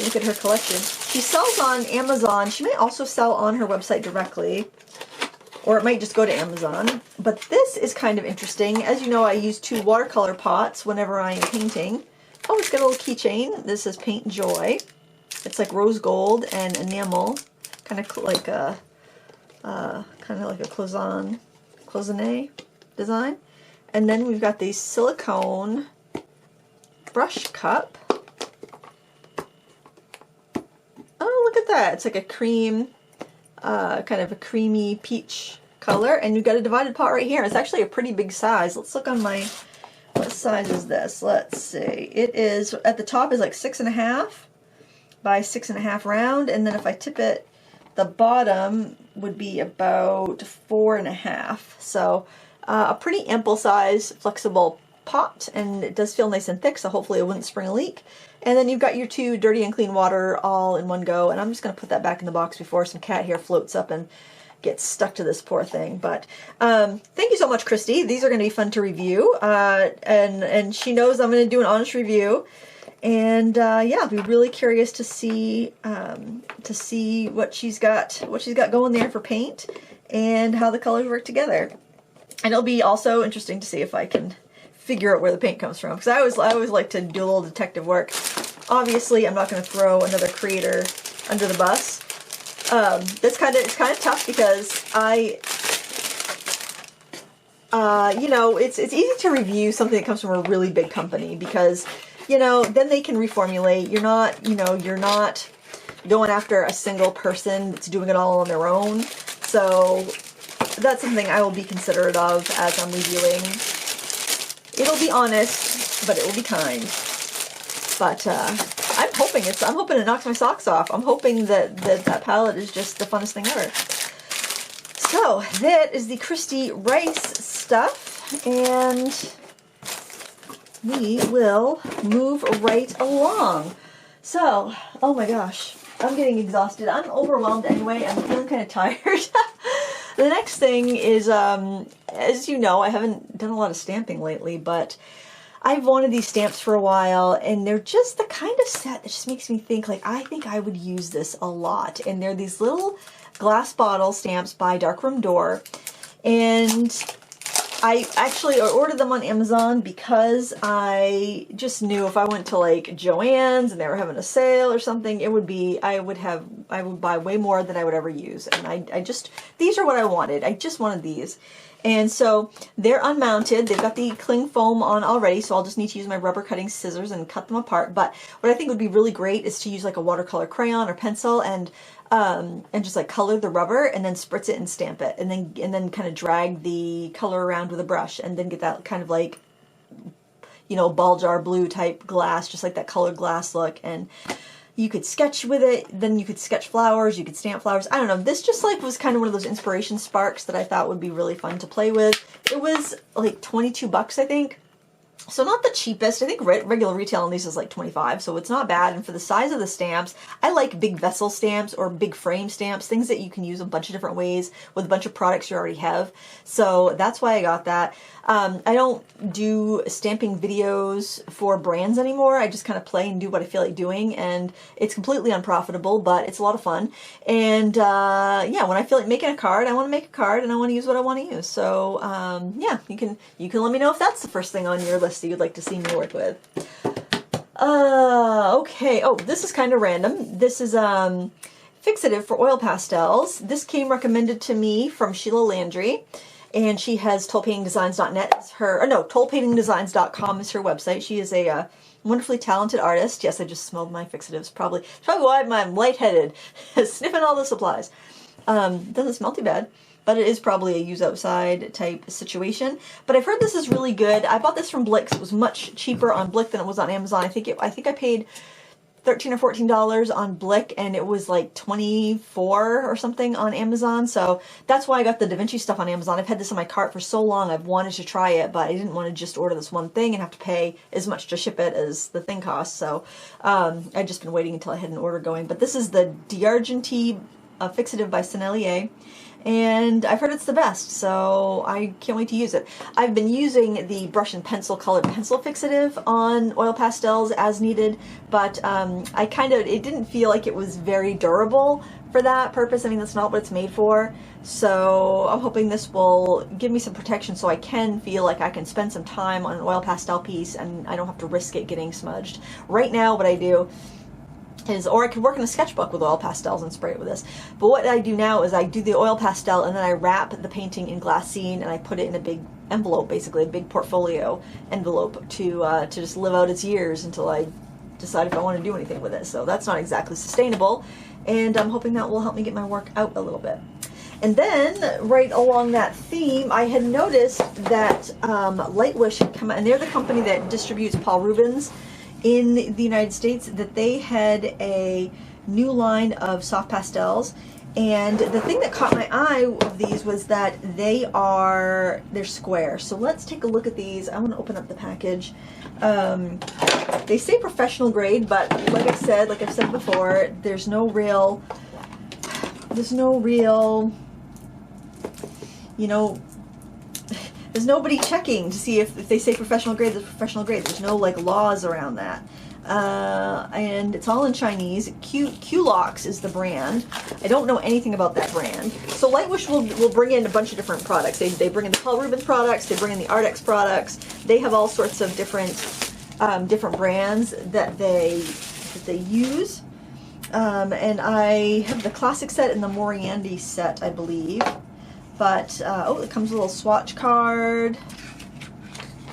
Speaker 1: look at her collection. She sells on Amazon. She may also sell on her website directly, or it might just go to Amazon. But this is kind of interesting. As you know, I use 2 watercolor pots whenever I am painting. Oh, it's got a little keychain. This is Paint Joy. It's like rose gold and enamel, kind of like a cloisonne design. And then we've got the silicone brush cup. Oh, look at that. It's like a cream, kind of a creamy peach color. And you've got a divided pot right here. It's actually a pretty big size. Let's look on my, what size is this? Let's see. It is, at the top is like 6.5 by 6.5 round. And then if I tip it, the bottom would be about 4.5. So a pretty ample size, flexible pot, and it does feel nice and thick, so hopefully it wouldn't spring a leak. And then you've got your 2 dirty and clean water all in one go, and I'm just going to put that back in the box before some cat hair floats up and gets stuck to this poor thing. But thank you so much, Christy. These are going to be fun to review, and she knows I'm going to do an honest review. And yeah, I'll be really curious to see what she's got going there for paint and how the colors work together. And it'll be also interesting to see if I can figure out where the paint comes from, because I always like to do a little detective work. Obviously, I'm not going to throw another creator under the bus. It's kind of tough because you know, it's easy to review something that comes from a really big company, because you know, then they can reformulate. You're not going after a single person that's doing it all on their own. So that's something I will be considerate of as I'm reviewing. It'll be honest, but it will be kind. But I'm hoping it knocks my socks off. I'm hoping that palette is just the funnest thing ever. So that is the Christy Rice stuff, and we will move right along. So, oh my gosh, I'm getting exhausted. I'm overwhelmed anyway. I'm feeling kind of tired. The next thing is, as you know, I haven't done a lot of stamping lately, but I've wanted these stamps for a while, and they're just the kind of set that just makes me think, like, I think I would use this a lot. And they're these little glass bottle stamps by Darkroom Door, and I actually ordered them on Amazon because I just knew if I went to like Joann's and they were having a sale or something, it would be, I would buy way more than I would ever use. And these are what I wanted. I just wanted these. And so they're unmounted. They've got the cling foam on already, so I'll just need to use my rubber cutting scissors and cut them apart. But what I think would be really great is to use like a watercolor crayon or pencil and just like color the rubber and then spritz it and stamp it, and then kind of drag the color around with a brush, and then get that kind of like, you know, ball jar blue type glass, just like that colored glass look. And you could sketch with it, then you could sketch flowers, you could stamp flowers. I don't know, this just like was kind of one of those inspiration sparks that I thought would be really fun to play with. It was like 22 bucks, I think. So not the cheapest. I think regular retail on these is like 25, so it's not bad. And for the size of the stamps, I like big vessel stamps or big frame stamps, things that you can use a bunch of different ways with a bunch of products you already have. So that's why I got that. I don't do stamping videos for brands anymore. I just kind of play and do what I feel like doing, and it's completely unprofitable, but it's a lot of fun. And yeah, when I feel like making a card, I want to make a card and I want to use what I want to use. So yeah, you can let me know if that's the first thing on your list that you'd like to see me work with. Okay. Oh, this is kind of random. This is fixative for oil pastels. This came recommended to me from Sheila Landry, and she has tollpaintingdesigns.net as her, or no, tollpaintingdesigns.com is her website. She is a wonderfully talented artist. Yes, I just smelled my fixatives. Probably why I'm lightheaded, sniffing all the supplies. Doesn't smell too bad, but it is probably a use outside type situation. But I've heard this is really good. I bought this from Blick. It was much cheaper on Blick than it was on Amazon. I think I paid $13 or $14 on Blick, and it was like $24 or something on Amazon. So that's why I got the Da Vinci stuff on Amazon. I've had this in my cart for so long. I've wanted to try it, but I didn't want to just order this one thing and have to pay as much to ship it as the thing costs. So I've just been waiting until I had an order going. But this is the D'Argenti fixative by Sennelier. and I've heard it's the best, so I can't wait to use it. I've been using the brush and pencil colored pencil fixative on oil pastels as needed, but it didn't feel like it was very durable for that purpose. I mean, that's not what it's made for. So I'm hoping this will give me some protection so I can feel like I can spend some time on an oil pastel piece and I don't have to risk it getting smudged. Right now what I do is, or I could work in a sketchbook with oil pastels and spray it with this. But what I do now is I do the oil pastel and then I wrap the painting in glassine and I put it in a big envelope, basically a big portfolio envelope to just live out its years until I decide if I want to do anything with it. So that's not exactly sustainable, and I'm hoping that will help me get my work out a little bit. And then, right along that theme, I had noticed that Lightwish had come out, and they're the company that distributes Paul Rubens in the United States, that they had a new line of soft pastels. And the thing that caught my eye of these was that they're square. So let's take a look at these. I want to open up the package. They say professional grade, but like I've said before, there's no real, you know, there's nobody checking to see if they say professional grade, it's professional grade. There's no like laws around that. And it's all in Chinese. Qlox is the brand. I don't know anything about that brand. So Lightwish will bring in a bunch of different products. They bring in the Paul Rubens products, they bring in the Artx products. They have all sorts of different brands that they use. And I have the classic set and the Moriandi set, I believe. But, oh, it comes with a little swatch card,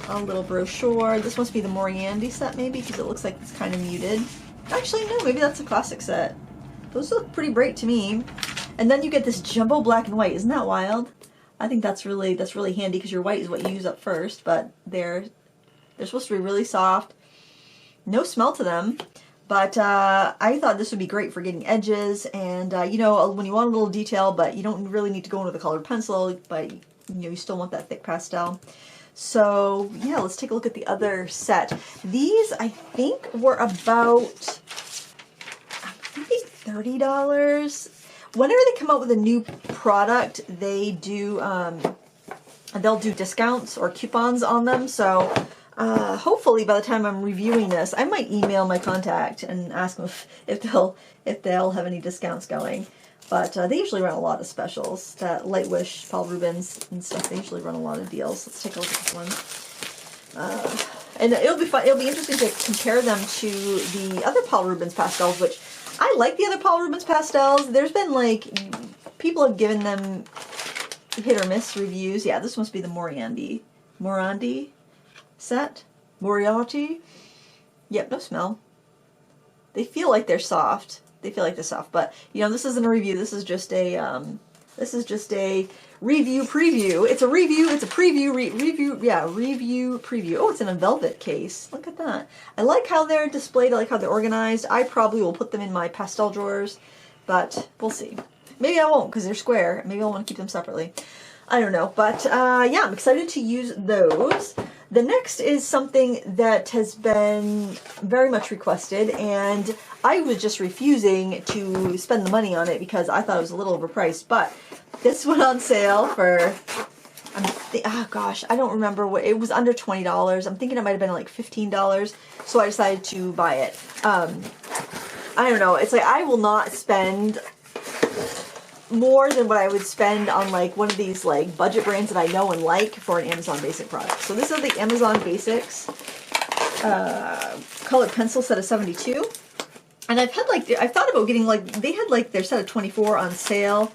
Speaker 1: a little brochure. This must be the Moriandi set, maybe, because it looks like it's kind of muted. Actually, no, maybe that's a classic set. Those look pretty bright to me. And then you get this jumbo black and white. Isn't that wild? I think that's really handy, because your white is what you use up first, but they're supposed to be really soft. No smell to them. But I thought this would be great for getting edges, and you know, when you want a little detail, but you don't really need to go into the colored pencil, but you know, you still want that thick pastel. So yeah, let's take a look at the other set. These I think were about maybe $30. Whenever they come out with a new product, they do they'll do discounts or coupons on them. So hopefully by the time I'm reviewing this, I might email my contact and ask them if they'll have any discounts going. But they usually run a lot of specials. That Lightwish, Paul Rubens and stuff, they usually run a lot of deals. Let's take a look at this one. And it'll be fun. It'll be interesting to compare them to the other Paul Rubens pastels, which I like the other Paul Rubens pastels. There's been like, people have given them hit or miss reviews. Yeah, this must be the Moriandi set. Moriarty. Yep, no smell. They feel like they're soft. But you know, this isn't a review. This is just a review preview. It's a review. It's a preview. Review. Yeah, review preview. Oh, it's in a velvet case. Look at that. I like how they're displayed. I like how they're organized. I probably will put them in my pastel drawers, but we'll see. Maybe I won't because they're square. Maybe I'll want to keep them separately. I don't know. But yeah, I'm excited to use those. The next is something that has been very much requested, and I was just refusing to spend the money on it because I thought it was a little overpriced. But this went on sale for, oh gosh, I don't remember what, it was under $20. I'm thinking it might have been like $15, so I decided to buy it. I don't know, it's like I will not spend more than what I would spend on like one of these like budget brands that I know and like for an Amazon Basic product. So this is the Amazon Basics colored pencil set of 72. And I've thought about getting like, they had like their set of 24 on sale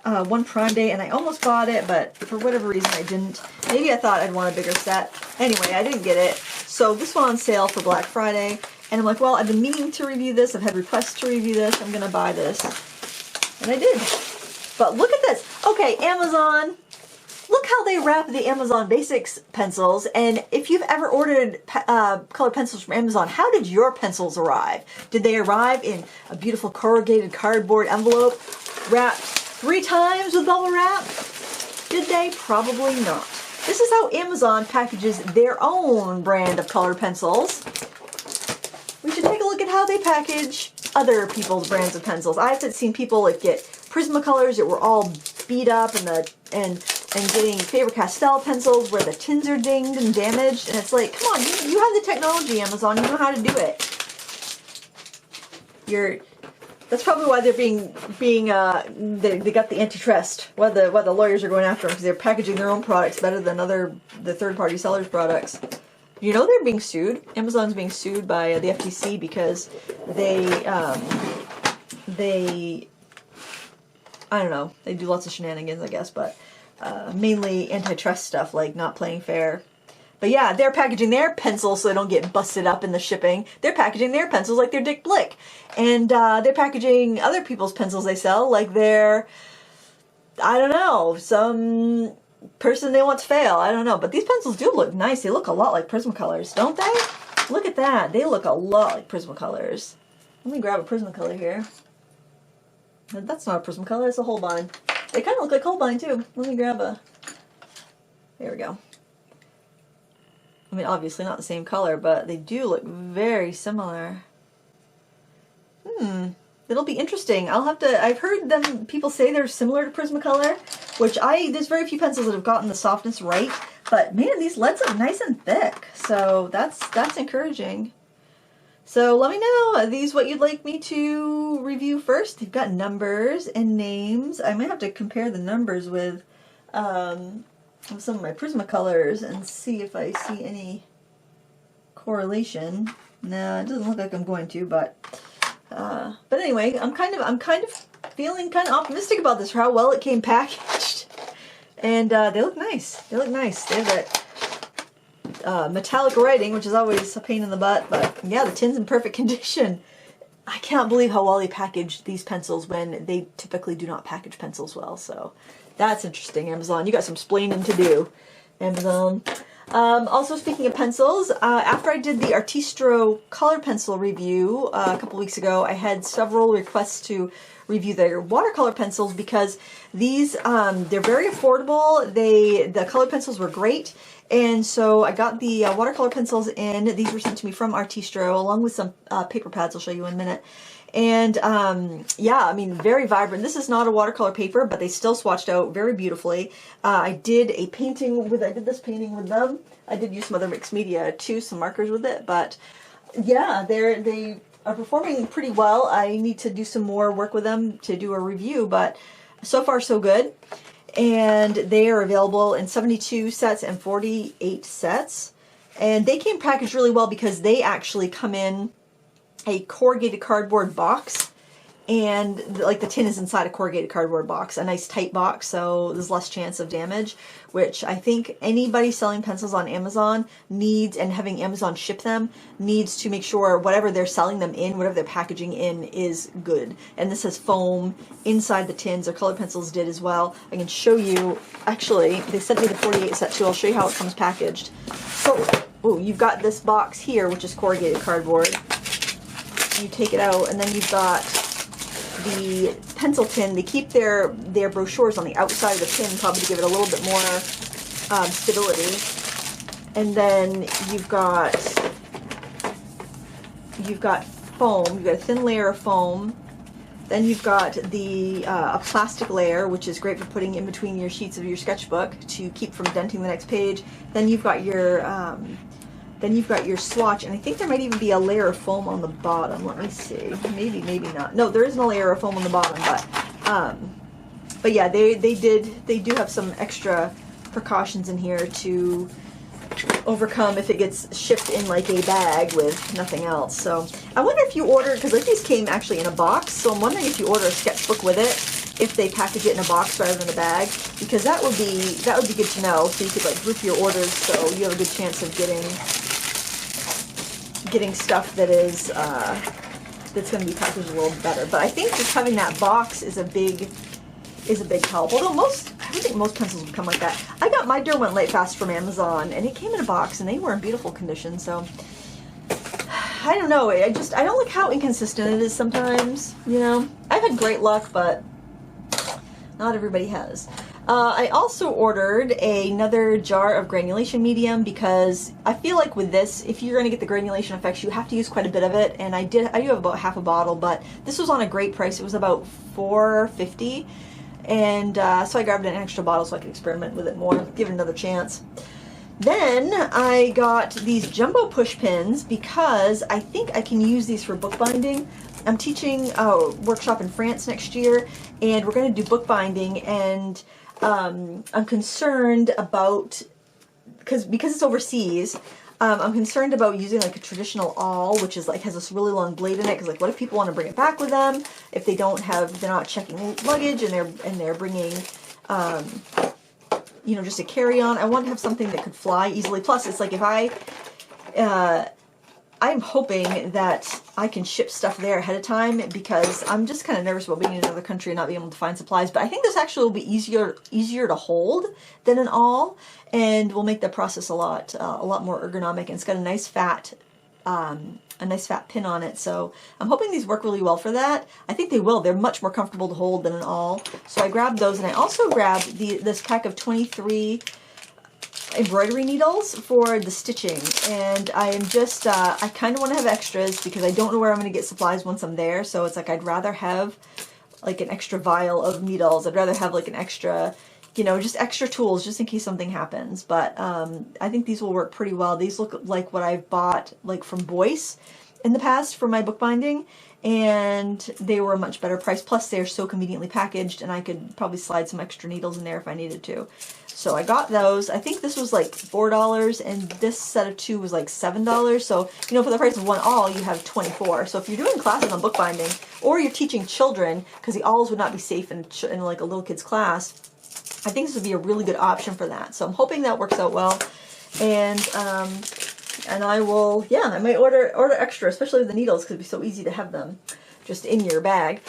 Speaker 1: one Prime Day, and I almost bought it, but for whatever reason I didn't. Maybe I thought I'd want a bigger set. Anyway, I didn't get it. So this one on sale for Black Friday. And I'm like, well, I've been meaning to review this. I've had requests to review this. I'm going to buy this. And I did. But look at this. Okay, Amazon. Look how they wrap the Amazon Basics pencils. And if you've ever ordered colored pencils from Amazon, how did your pencils arrive? Did they arrive in a beautiful corrugated cardboard envelope wrapped 3 times with bubble wrap? Did they? Probably not. This is how Amazon packages their own brand of colored pencils. We should take a look at how they package other people's brands of pencils. I've seen people like get Prismacolors that were all speed up and getting Faber-Castell pencils where the tins are dinged and damaged, and it's like, come on, you have the technology, Amazon, you know how to do it. That's probably why they're they got the antitrust, why the lawyers are going after them, because they're packaging their own products better than the third-party sellers' products. You know they're being sued. Amazon's being sued by the FTC because they I don't know, they do lots of shenanigans, I guess, but mainly antitrust stuff, like not playing fair. But yeah, they're packaging their pencils so they don't get busted up in the shipping. They're packaging their pencils like they're Dick Blick. And they're packaging other people's pencils they sell like they're, I don't know, some person they want to fail. I don't know. But these pencils do look nice. They look a lot like Prismacolors, don't they? Look at that. They look a lot like Prismacolors. Let me grab a Prismacolor here. That's not a Prismacolor, it's a Holbein. They kind of look like Holbein too. Let me grab a... There we go. I mean, obviously not the same color, but they do look very similar. It'll be interesting. I've heard people say they're similar to Prismacolor, which there's very few pencils that have gotten the softness right, but man, these leads look nice and thick, so that's encouraging. So let me know, are these what you'd like me to review first? They've got numbers and names. I might have to compare the numbers with some of my Prismacolors and see if I see any correlation. No, it doesn't look like I'm going to, but anyway, I'm kind of feeling kind of optimistic about this for how well it came packaged, and they look nice. They look nice. They have that metallic writing, which is always a pain in the butt, but yeah, the tin's in perfect condition. I can't believe how well they packaged these pencils when they typically do not package pencils well. So that's interesting, Amazon. You got some splaining to do, Amazon. Also, speaking of pencils, after I did the Artistro color pencil review a couple weeks ago, I had several requests to review their watercolor pencils because these, they're very affordable. The color pencils were great. And so I got the watercolor pencils in. These were sent to me from Artistro along with some paper pads I'll show you in a minute. And yeah, I mean, very vibrant. This is not a watercolor paper, but they still swatched out very beautifully. I did this painting with them. I did use some other mixed media too, some markers with it, but yeah, they are performing pretty well. I need to do some more work with them to do a review, but so far so good. And they are available in 72 sets and 48 sets. And they came packaged really well because they actually come in a corrugated cardboard box, and like the tin is inside a corrugated cardboard box, a nice tight box, so there's less chance of damage, which I think anybody selling pencils on Amazon needs, and having Amazon ship them, needs to make sure whatever they're selling them in, whatever they're packaging in, is good. And this has foam inside the tins. Their color pencils did as well. I can show you, actually, they sent me the 48 set too. I'll show you how it comes packaged. So, you've got this box here, which is corrugated cardboard. You take it out, and then you've got the pencil tin. They keep their brochures on the outside of the tin, probably to give it a little bit more stability. And then you've got foam. You've got a thin layer of foam. Then you've got a plastic layer, which is great for putting in between your sheets of your sketchbook to keep from denting the next page. Then you've got your swatch, and I think there might even be a layer of foam on the bottom. Let me see. Maybe, maybe not. No, there isn't a layer of foam on the bottom, but yeah, they do have some extra precautions in here to overcome if it gets shipped in like a bag with nothing else. So I wonder if you order, because like these came actually in a box, so I'm wondering if you order a sketchbook with it, if they package it in a box rather than a bag, because that would be good to know, so you could like group your orders so you have a good chance of getting stuff that is that's going to be packaged a little better. But I think just having that box is a big help. Although I don't think most pencils would come like that. I got my Derwent Lightfast from Amazon, and it came in a box, and they were in beautiful condition. So I don't know. I don't like how inconsistent it is sometimes. You know, I've had great luck, but not everybody has. I also ordered another jar of granulation medium because I feel like with this, if you're going to get the granulation effects, you have to use quite a bit of it. And I do have about half a bottle, but this was on a great price. It was about $4.50. And so I grabbed an extra bottle so I could experiment with it more, give it another chance. Then I got these jumbo push pins because I think I can use these for bookbinding. I'm teaching a workshop in France next year, and we're going to do bookbinding, and I'm concerned about, because it's overseas, I'm concerned about using like a traditional awl, which is like has this really long blade in it. Because like, what if people want to bring it back with them? If they don't have, they're not checking luggage, and they're bringing, you know, just a carry-on. I want to have something that could fly easily. Plus, it's like if I'm hoping that I can ship stuff there ahead of time, because I'm just kind of nervous about being in another country and not being able to find supplies. But I think this actually will be easier to hold than an awl, and will make the process a lot more ergonomic. And it's got a nice fat pin on it. So I'm hoping these work really well for that. I think they will. They're much more comfortable to hold than an awl. So I grabbed those, and I also grabbed this pack of 23 embroidery needles for the stitching. And I am just, I kind of want to have extras because I don't know where I'm going to get supplies once I'm there. So it's like I'd rather have like an extra vial of needles. I'd rather have like an extra, you know, just extra tools just in case something happens. But I think these will work pretty well. These look like what I've bought like from Boyce in the past for my bookbinding, and they were a much better price. Plus they're so conveniently packaged, and I could probably slide some extra needles in there if I needed to. So I got those. I think this was like $4, and this set of 2 was like $7. So, you know, for the price of one awl, you have 24. So if you're doing classes on bookbinding, or you're teaching children, because the awls would not be safe in like a little kid's class, I think this would be a really good option for that. So I'm hoping that works out well. And I will, yeah, I might order extra, especially with the needles, because it'd be so easy to have them just in your bag.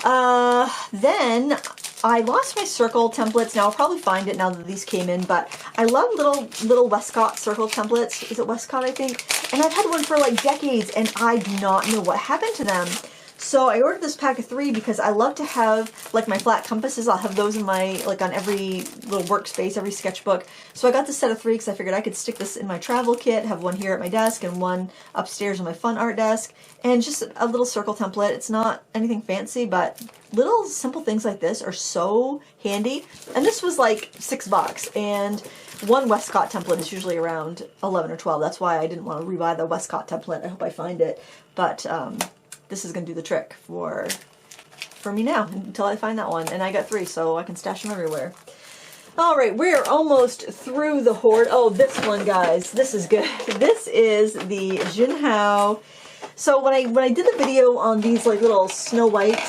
Speaker 1: Then I lost my circle templates. Now I'll probably find it now that these came in, but I love little Westcott circle templates. Is it Westcott, I think? And I've had one for like decades, and I do not know what happened to them. So I ordered this pack of 3 because I love to have like my flat compasses. I'll have those in my, like on every little workspace, every sketchbook. So I got this set of 3 because I figured I could stick this in my travel kit, have one here at my desk and one upstairs on my fun art desk, and just a little circle template. It's not anything fancy, but little simple things like this are so handy. And this was like $6, and one Westcott template is usually around 11 or 12. That's why I didn't want to rebuy the Westcott template. I hope I find it. But this is going to do the trick for me now until I find that one. And I got 3, so I can stash them everywhere. All right, we're almost through the hoard. Oh, this one, guys. This is good. This is the Jinhao. So when I did the video on these like little Snow White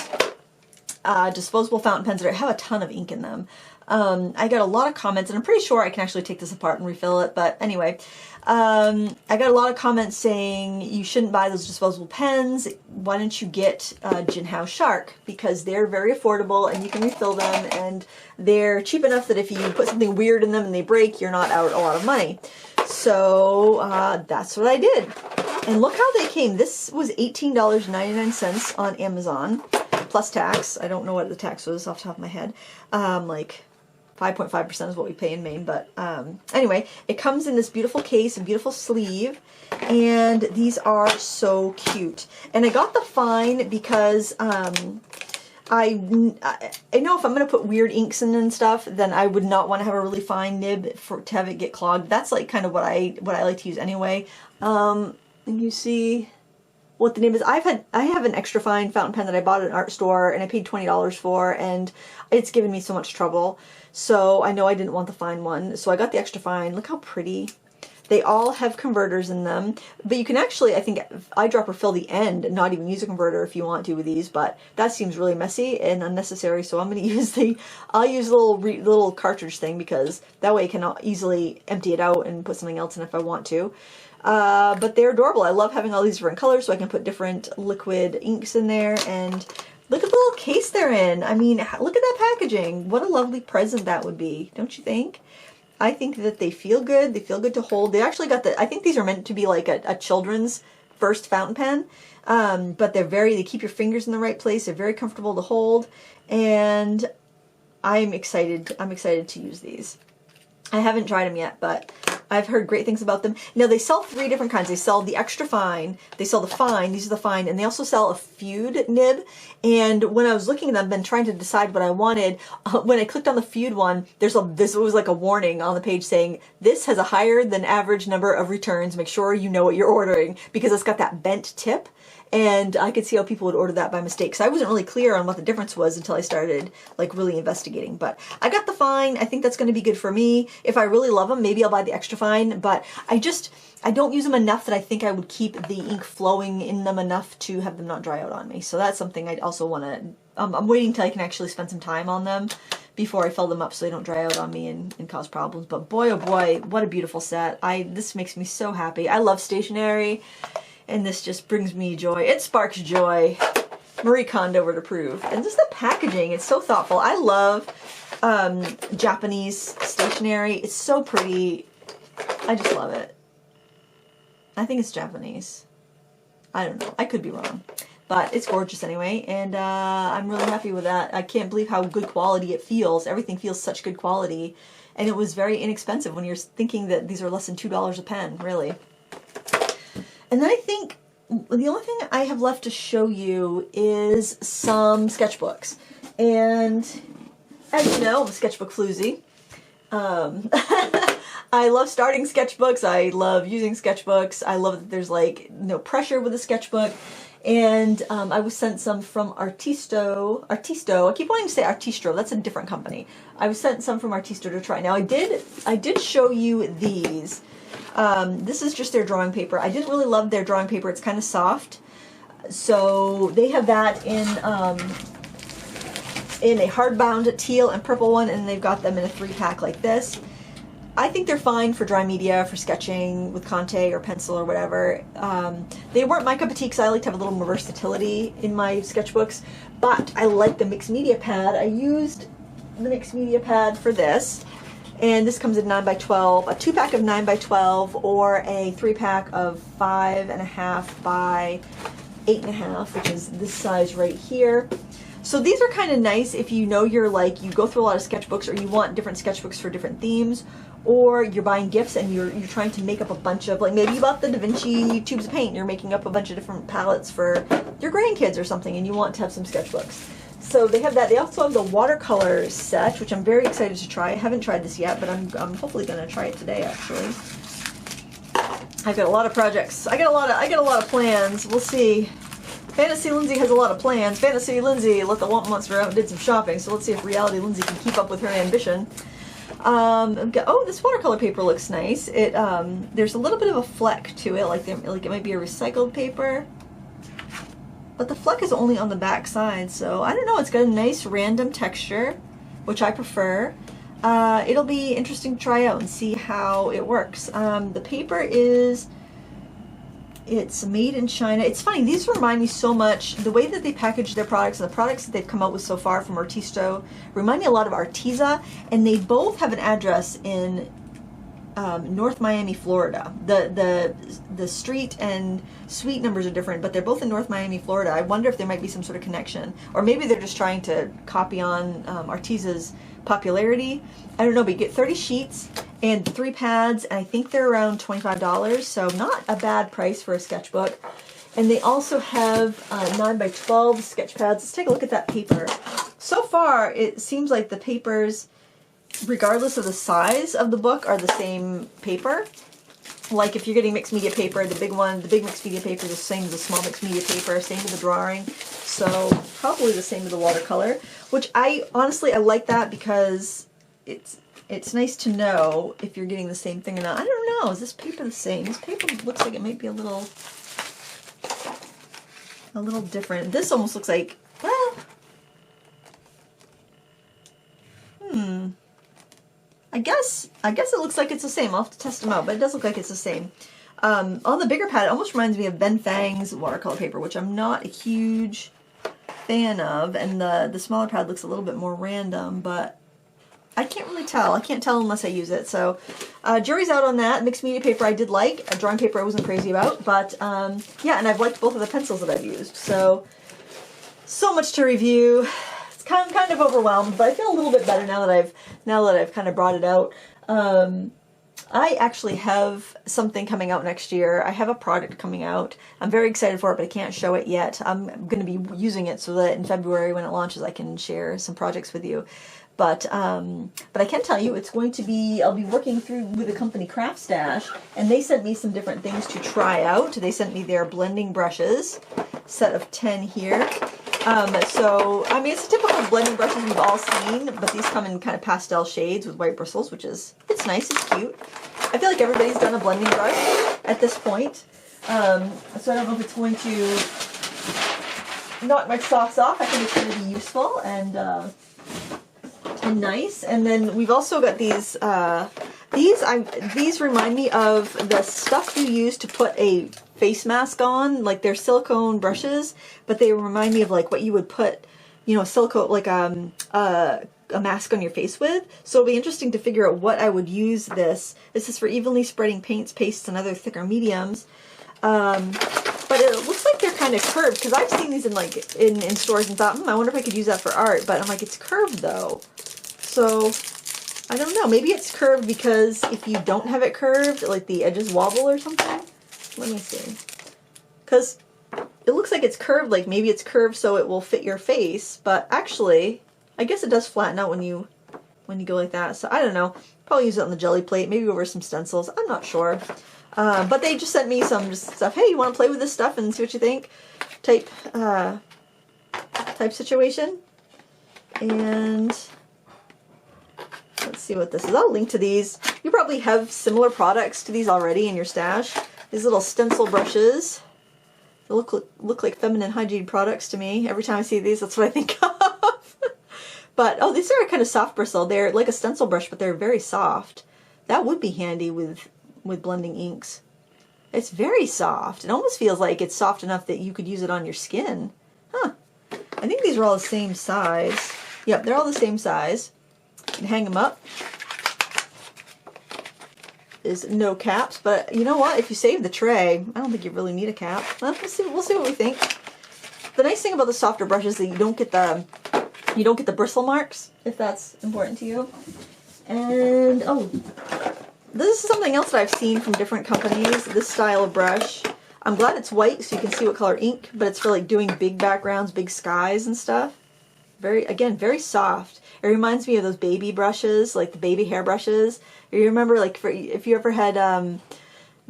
Speaker 1: disposable fountain pens that have a ton of ink in them, I got a lot of comments, and I'm pretty sure I can actually take this apart and refill it. But anyway, I got a lot of comments saying you shouldn't buy those disposable pens. Why don't you get Jinhao Shark? Because they're very affordable and you can refill them, and they're cheap enough that if you put something weird in them and they break, you're not out a lot of money. So that's what I did. And look how they came. This was $18.99 on Amazon, plus tax. I don't know what the tax was off the top of my head. Like 5.5% is what we pay in Maine, but anyway, it comes in this beautiful case, a beautiful sleeve, and these are so cute. And I got the fine because I know if I'm going to put weird inks in and stuff, then I would not want to have a really fine nib to have it get clogged. That's like kind of what I like to use anyway. And you see what the name is. I have an extra fine fountain pen that I bought at an art store and I paid $20 for, and it's given me so much trouble. So I know I didn't want the fine one, so I got the extra fine. Look how pretty. They all have converters in them, but you can actually, I think, eyedropper fill the end and not even use a converter if you want to with these, but that seems really messy and unnecessary, so I'm going to use I'll use the little cartridge thing, because that way I can easily empty it out and put something else in if I want to. But they're adorable. I love having all these different colors, so I can put different liquid inks in there, and look at the little case they're in. I mean, look at that packaging. What a lovely present that would be, don't you think? I think that they feel good. They feel good to hold. They actually got I think these are meant to be like a children's first fountain pen, but they keep your fingers in the right place. They're very comfortable to hold, and I'm excited to use these. I haven't tried them yet, but I've heard great things about them. Now, they sell 3 different kinds. They sell the extra fine, they sell the fine, these are the fine, and they also sell a feud nib. And when I was looking at them and trying to decide what I wanted, when I clicked on the feud one, this was like a warning on the page saying, this has a higher than average number of returns. Make sure you know what you're ordering, because it's got that bent tip. And I could see how people would order that by mistake. So I wasn't really clear on what the difference was until I started like really investigating. But I got the fine. I think that's going to be good for me. If I really love them, maybe I'll buy the extra fine. But I don't use them enough that I think I would keep the ink flowing in them enough to have them not dry out on me. So that's something I'd also want to, I'm waiting till I can actually spend some time on them before I fill them up so they don't dry out on me and cause problems. But boy, oh boy, what a beautiful set. This makes me so happy. I love stationery. And this just brings me joy. It sparks joy. Marie Kondo would approve. And just the packaging, it's so thoughtful. I love Japanese stationery. It's so pretty. I just love it. I think it's Japanese. I don't know. I could be wrong. But it's gorgeous anyway. And I'm really happy with that. I can't believe how good quality it feels. Everything feels such good quality. And it was very inexpensive when you're thinking that these are less than $2 a pen, really. And then I think the only thing I have left to show you is some sketchbooks. And as you know, I'm a sketchbook floozy. I love starting sketchbooks. I love using sketchbooks. I love that there's like no pressure with a sketchbook. And I was sent some from Artisto. I keep wanting to say Artistro. That's a different company. I was sent some from Artisto to try. Now I did show you these. This is just their drawing paper. I didn't really love their drawing paper. It's kind of soft. So they have that in a hardbound teal and purple one, and they've got them in a 3-pack like this. I think they're fine for dry media, for sketching with Conte or pencil or whatever. They weren't my cup of tea because I like to have a little more versatility in my sketchbooks, but I like the mixed media pad. I used the mixed media pad for this. And this comes in 9x12, a 2-pack of 9x12 or a 3-pack of 5.5 by 8.5, which is this size right here. So these are kind of nice if you know you go through a lot of sketchbooks, or you want different sketchbooks for different themes, or you're buying gifts and you're trying to make up a bunch of, like maybe you bought the Da Vinci tubes of paint and you're making up a bunch of different palettes for your grandkids or something, and you want to have some sketchbooks. So they have that. They also have the watercolor set, which I'm very excited to try. I haven't tried this yet, but I'm hopefully going to try it today. Actually, I've got a lot of projects. I got a lot of plans. We'll see. Fantasy Lindsay has a lot of plans. Fantasy Lindsay let the Womp Monster out and did some shopping. So let's see if Reality Lindsay can keep up with her ambition. Oh, this watercolor paper looks nice. There's a little bit of a fleck to it, like it might be a recycled paper. But the fleck is only on the back side, so I don't know. It's got a nice random texture, which I prefer. It'll be interesting to try out and see how it works. The paper it's made in China. It's funny, these remind me so much, the way that they package their products and the products that they've come out with so far from Artisto remind me a lot of Arteza, and they both have an address in North Miami, Florida. The street and suite numbers are different, but they're both in North Miami, Florida. I wonder if there might be some sort of connection, or maybe they're just trying to copy on Arteza's popularity. I don't know, but you get 30 sheets and 3 pads, and I think they're around $25, so not a bad price for a sketchbook. And they also have 9x12 sketch pads. Let's take a look at that paper. So far, it seems like the papers, regardless of the size of the book, are the same paper. Like if you're getting mixed media paper, the big mixed media paper is the same as the small mixed media paper, same with the drawing. So probably the same with the watercolor, which I like that because it's nice to know if you're getting the same thing or not. I don't know, is this paper the same? This paper looks like it might be a little different. This almost looks like, well, I guess it looks like it's the same. I'll have to test them out, but it does look like it's the same. On the bigger pad, it almost reminds me of Ben Fang's watercolor paper, which I'm not a huge fan of, and the smaller pad looks a little bit more random, but I can't really tell. I can't tell unless I use it. So jury's out on that. Mixed media paper I did like. Drawing paper I wasn't crazy about, but yeah, and I've liked both of the pencils that I've used. So much to review. It's kind of overwhelmed, but I feel a little bit better now that I've kind of brought it out. I actually have something coming out next year. I have a product coming out. I'm very excited for it, but I can't show it yet. I'm going to be using it so that in February when it launches, I can share some projects with you. But I can tell you it's going to be, I'll be working through with the company Craft Stash, and they sent me some different things to try out. They sent me their blending brushes, set of 10 here. So, I mean, it's a typical blending brushes we've all seen, but these come in kind of pastel shades with white bristles, which is, it's nice, it's cute. I feel like everybody's done a blending brush at this point. So I don't know if it's going to knock my socks off. I think it's going to be useful and nice. And then we've also got these, these remind me of the stuff you use to put a face mask on. Like they're silicone brushes, but they remind me of like what you would put, you know, silicone, like a mask on your face with. So it'll be interesting to figure out what I would use this. This is for evenly spreading paints, pastes, and other thicker mediums. But it looks like they're kind of curved, because I've seen these in like in stores and thought, I wonder if I could use that for art. But I'm like, it's curved though. So I don't know. Maybe it's curved because if you don't have it curved, like the edges wobble or something. Let me see. Because it looks like it's curved, like maybe it's curved so it will fit your face, but actually, I guess it does flatten out when you go like that. So I don't know. Probably use it on the jelly plate, maybe over some stencils. I'm not sure. But they just sent me some stuff. Hey, you want to play with this stuff and see what you think? Type situation. And let's see what this is. I'll link to these. You probably have similar products to these already in your stash. These little stencil brushes. They look like feminine hygiene products to me. Every time I see these, that's what I think of. But, oh, these are kind of soft bristle. They're like a stencil brush, but they're very soft. That would be handy with blending inks. It's very soft. It almost feels like it's soft enough that you could use it on your skin. Huh. I think these are all the same size. Yep, they're all the same size. You can hang them up. There's no caps, but you know what? If you save the tray, I don't think you really need a cap. Well, we'll see what we think. The nice thing about the softer brushes is that you don't get the bristle marks, if that's important to you. And oh, this is something else that I've seen from different companies. This style of brush. I'm glad it's white so you can see what color ink, but it's for like doing big backgrounds, big skies and stuff. Again, very soft. It reminds me of those baby brushes, like the baby hair brushes. You remember, like, if you ever had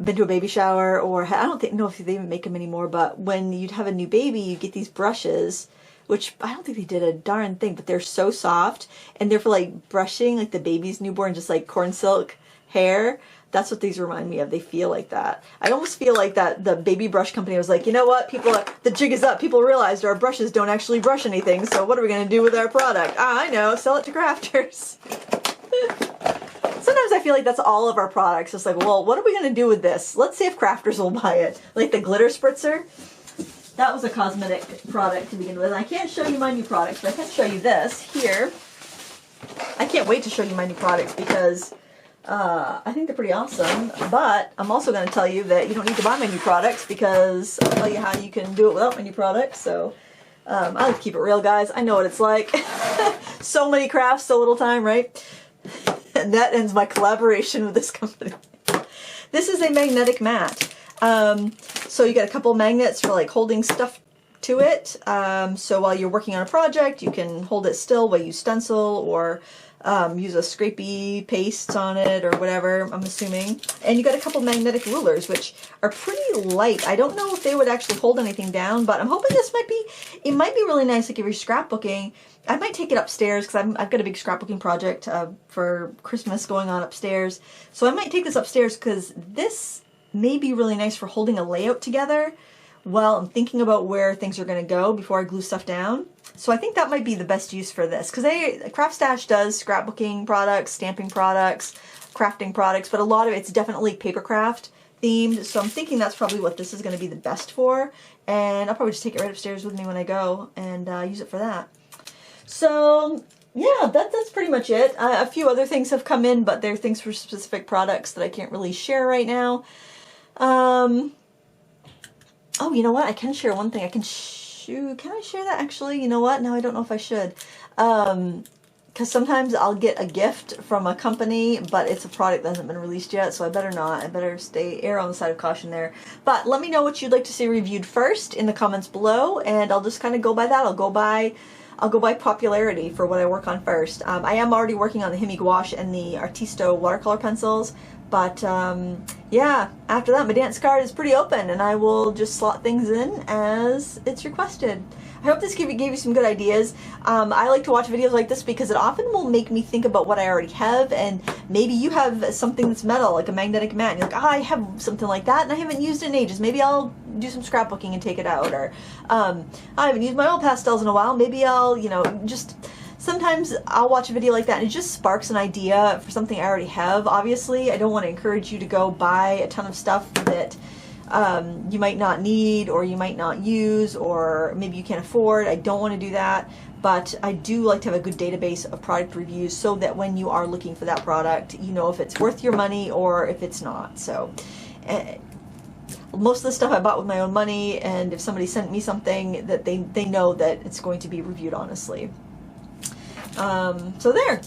Speaker 1: been to a baby shower, or I don't know if they even make them anymore, but when you'd have a new baby, you get these brushes, which I don't think they did a darn thing, but they're so soft, and they're for like brushing like the baby's newborn, just like corn silk hair. That's what these remind me of. They feel like that. I almost feel like that the baby brush company was like, you know what, the jig is up. People realized our brushes don't actually brush anything, so what are we going to do with our product? I know, sell it to crafters. Sometimes I feel like that's all of our products. It's like, well, what are we going to do with this? Let's see if crafters will buy it. Like the glitter spritzer. That was a cosmetic product to begin with. I can't show you my new products, but I can show you this here. I can't wait to show you my new products because I think they're pretty awesome, but I'm also going to tell you that you don't need to buy my new products because I'll tell you how you can do it without my new products. So I like to keep it real, guys. I know what it's like. So many crafts, so little time, right? And that ends my collaboration with this company. This is a magnetic mat. So you got a couple magnets for like holding stuff to it. So while you're working on a project, you can hold it still while you stencil or use a scrapey paste on it or whatever, I'm assuming. And you got a couple magnetic rulers, which are pretty light. I don't know if they would actually hold anything down, but I'm hoping this might be really nice, like if you're scrapbooking. I might take it upstairs because I've got a big scrapbooking project for Christmas going on upstairs. So I might take this upstairs because this may be really nice for holding a layout together while I'm thinking about where things are going to go before I glue stuff down. So I think that might be the best use for this because Craft Stash does scrapbooking products, stamping products, crafting products, but a lot of it's definitely papercraft themed. So I'm thinking that's probably what this is going to be the best for. And I'll probably just take it right upstairs with me when I go and use it for that. So yeah, that's pretty much it. A few other things have come in, but they're things for specific products that I can't really share right now. Oh, you know what? I can share one thing. Can I share that actually? You know what? No, I don't know if I should. because sometimes I'll get a gift from a company, but it's a product that hasn't been released yet, so I better not. I better err on the side of caution there. But let me know what you'd like to see reviewed first in the comments below, and I'll just kind of go by that. I'll go by popularity for what I work on first. I am already working on the Hinmi gouache and the Artisto watercolor pencils, but yeah, after that my dance card is pretty open, and I will just slot things in as it's requested. I hope this gave you some good ideas. I like to watch videos like this because it often will make me think about what I already have, and maybe you have something that's metal, like a magnetic mat, and you're like, oh, I have something like that and I haven't used it in ages. Maybe I'll do some scrapbooking and take it out. Or I haven't used my old pastels in a while. Maybe I'll, you know, just sometimes I'll watch a video like that and it just sparks an idea for something I already have. Obviously, I don't want to encourage you to go buy a ton of stuff that you might not need, or you might not use, or maybe you can't afford. I don't want to do that, but I do like to have a good database of product reviews so that when you are looking for that product, you know if it's worth your money or if it's not. So most of the stuff I bought with my own money, and if somebody sent me something, that they know that it's going to be reviewed honestly. So there.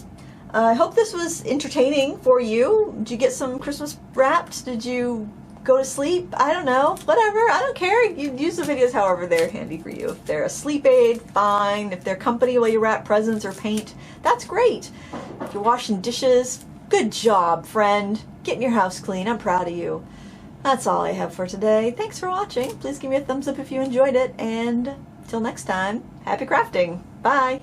Speaker 1: I hope this was entertaining for you. Did you get some Christmas wrapped? Did you go to sleep? I don't know. Whatever. I don't care. You use the videos however they're handy for you. If they're a sleep aid, fine. If they're company while you wrap presents or paint, that's great. If you're washing dishes, good job, friend. Getting your house clean. I'm proud of you. That's all I have for today. Thanks for watching. Please give me a thumbs up if you enjoyed it. And till next time, happy crafting. Bye.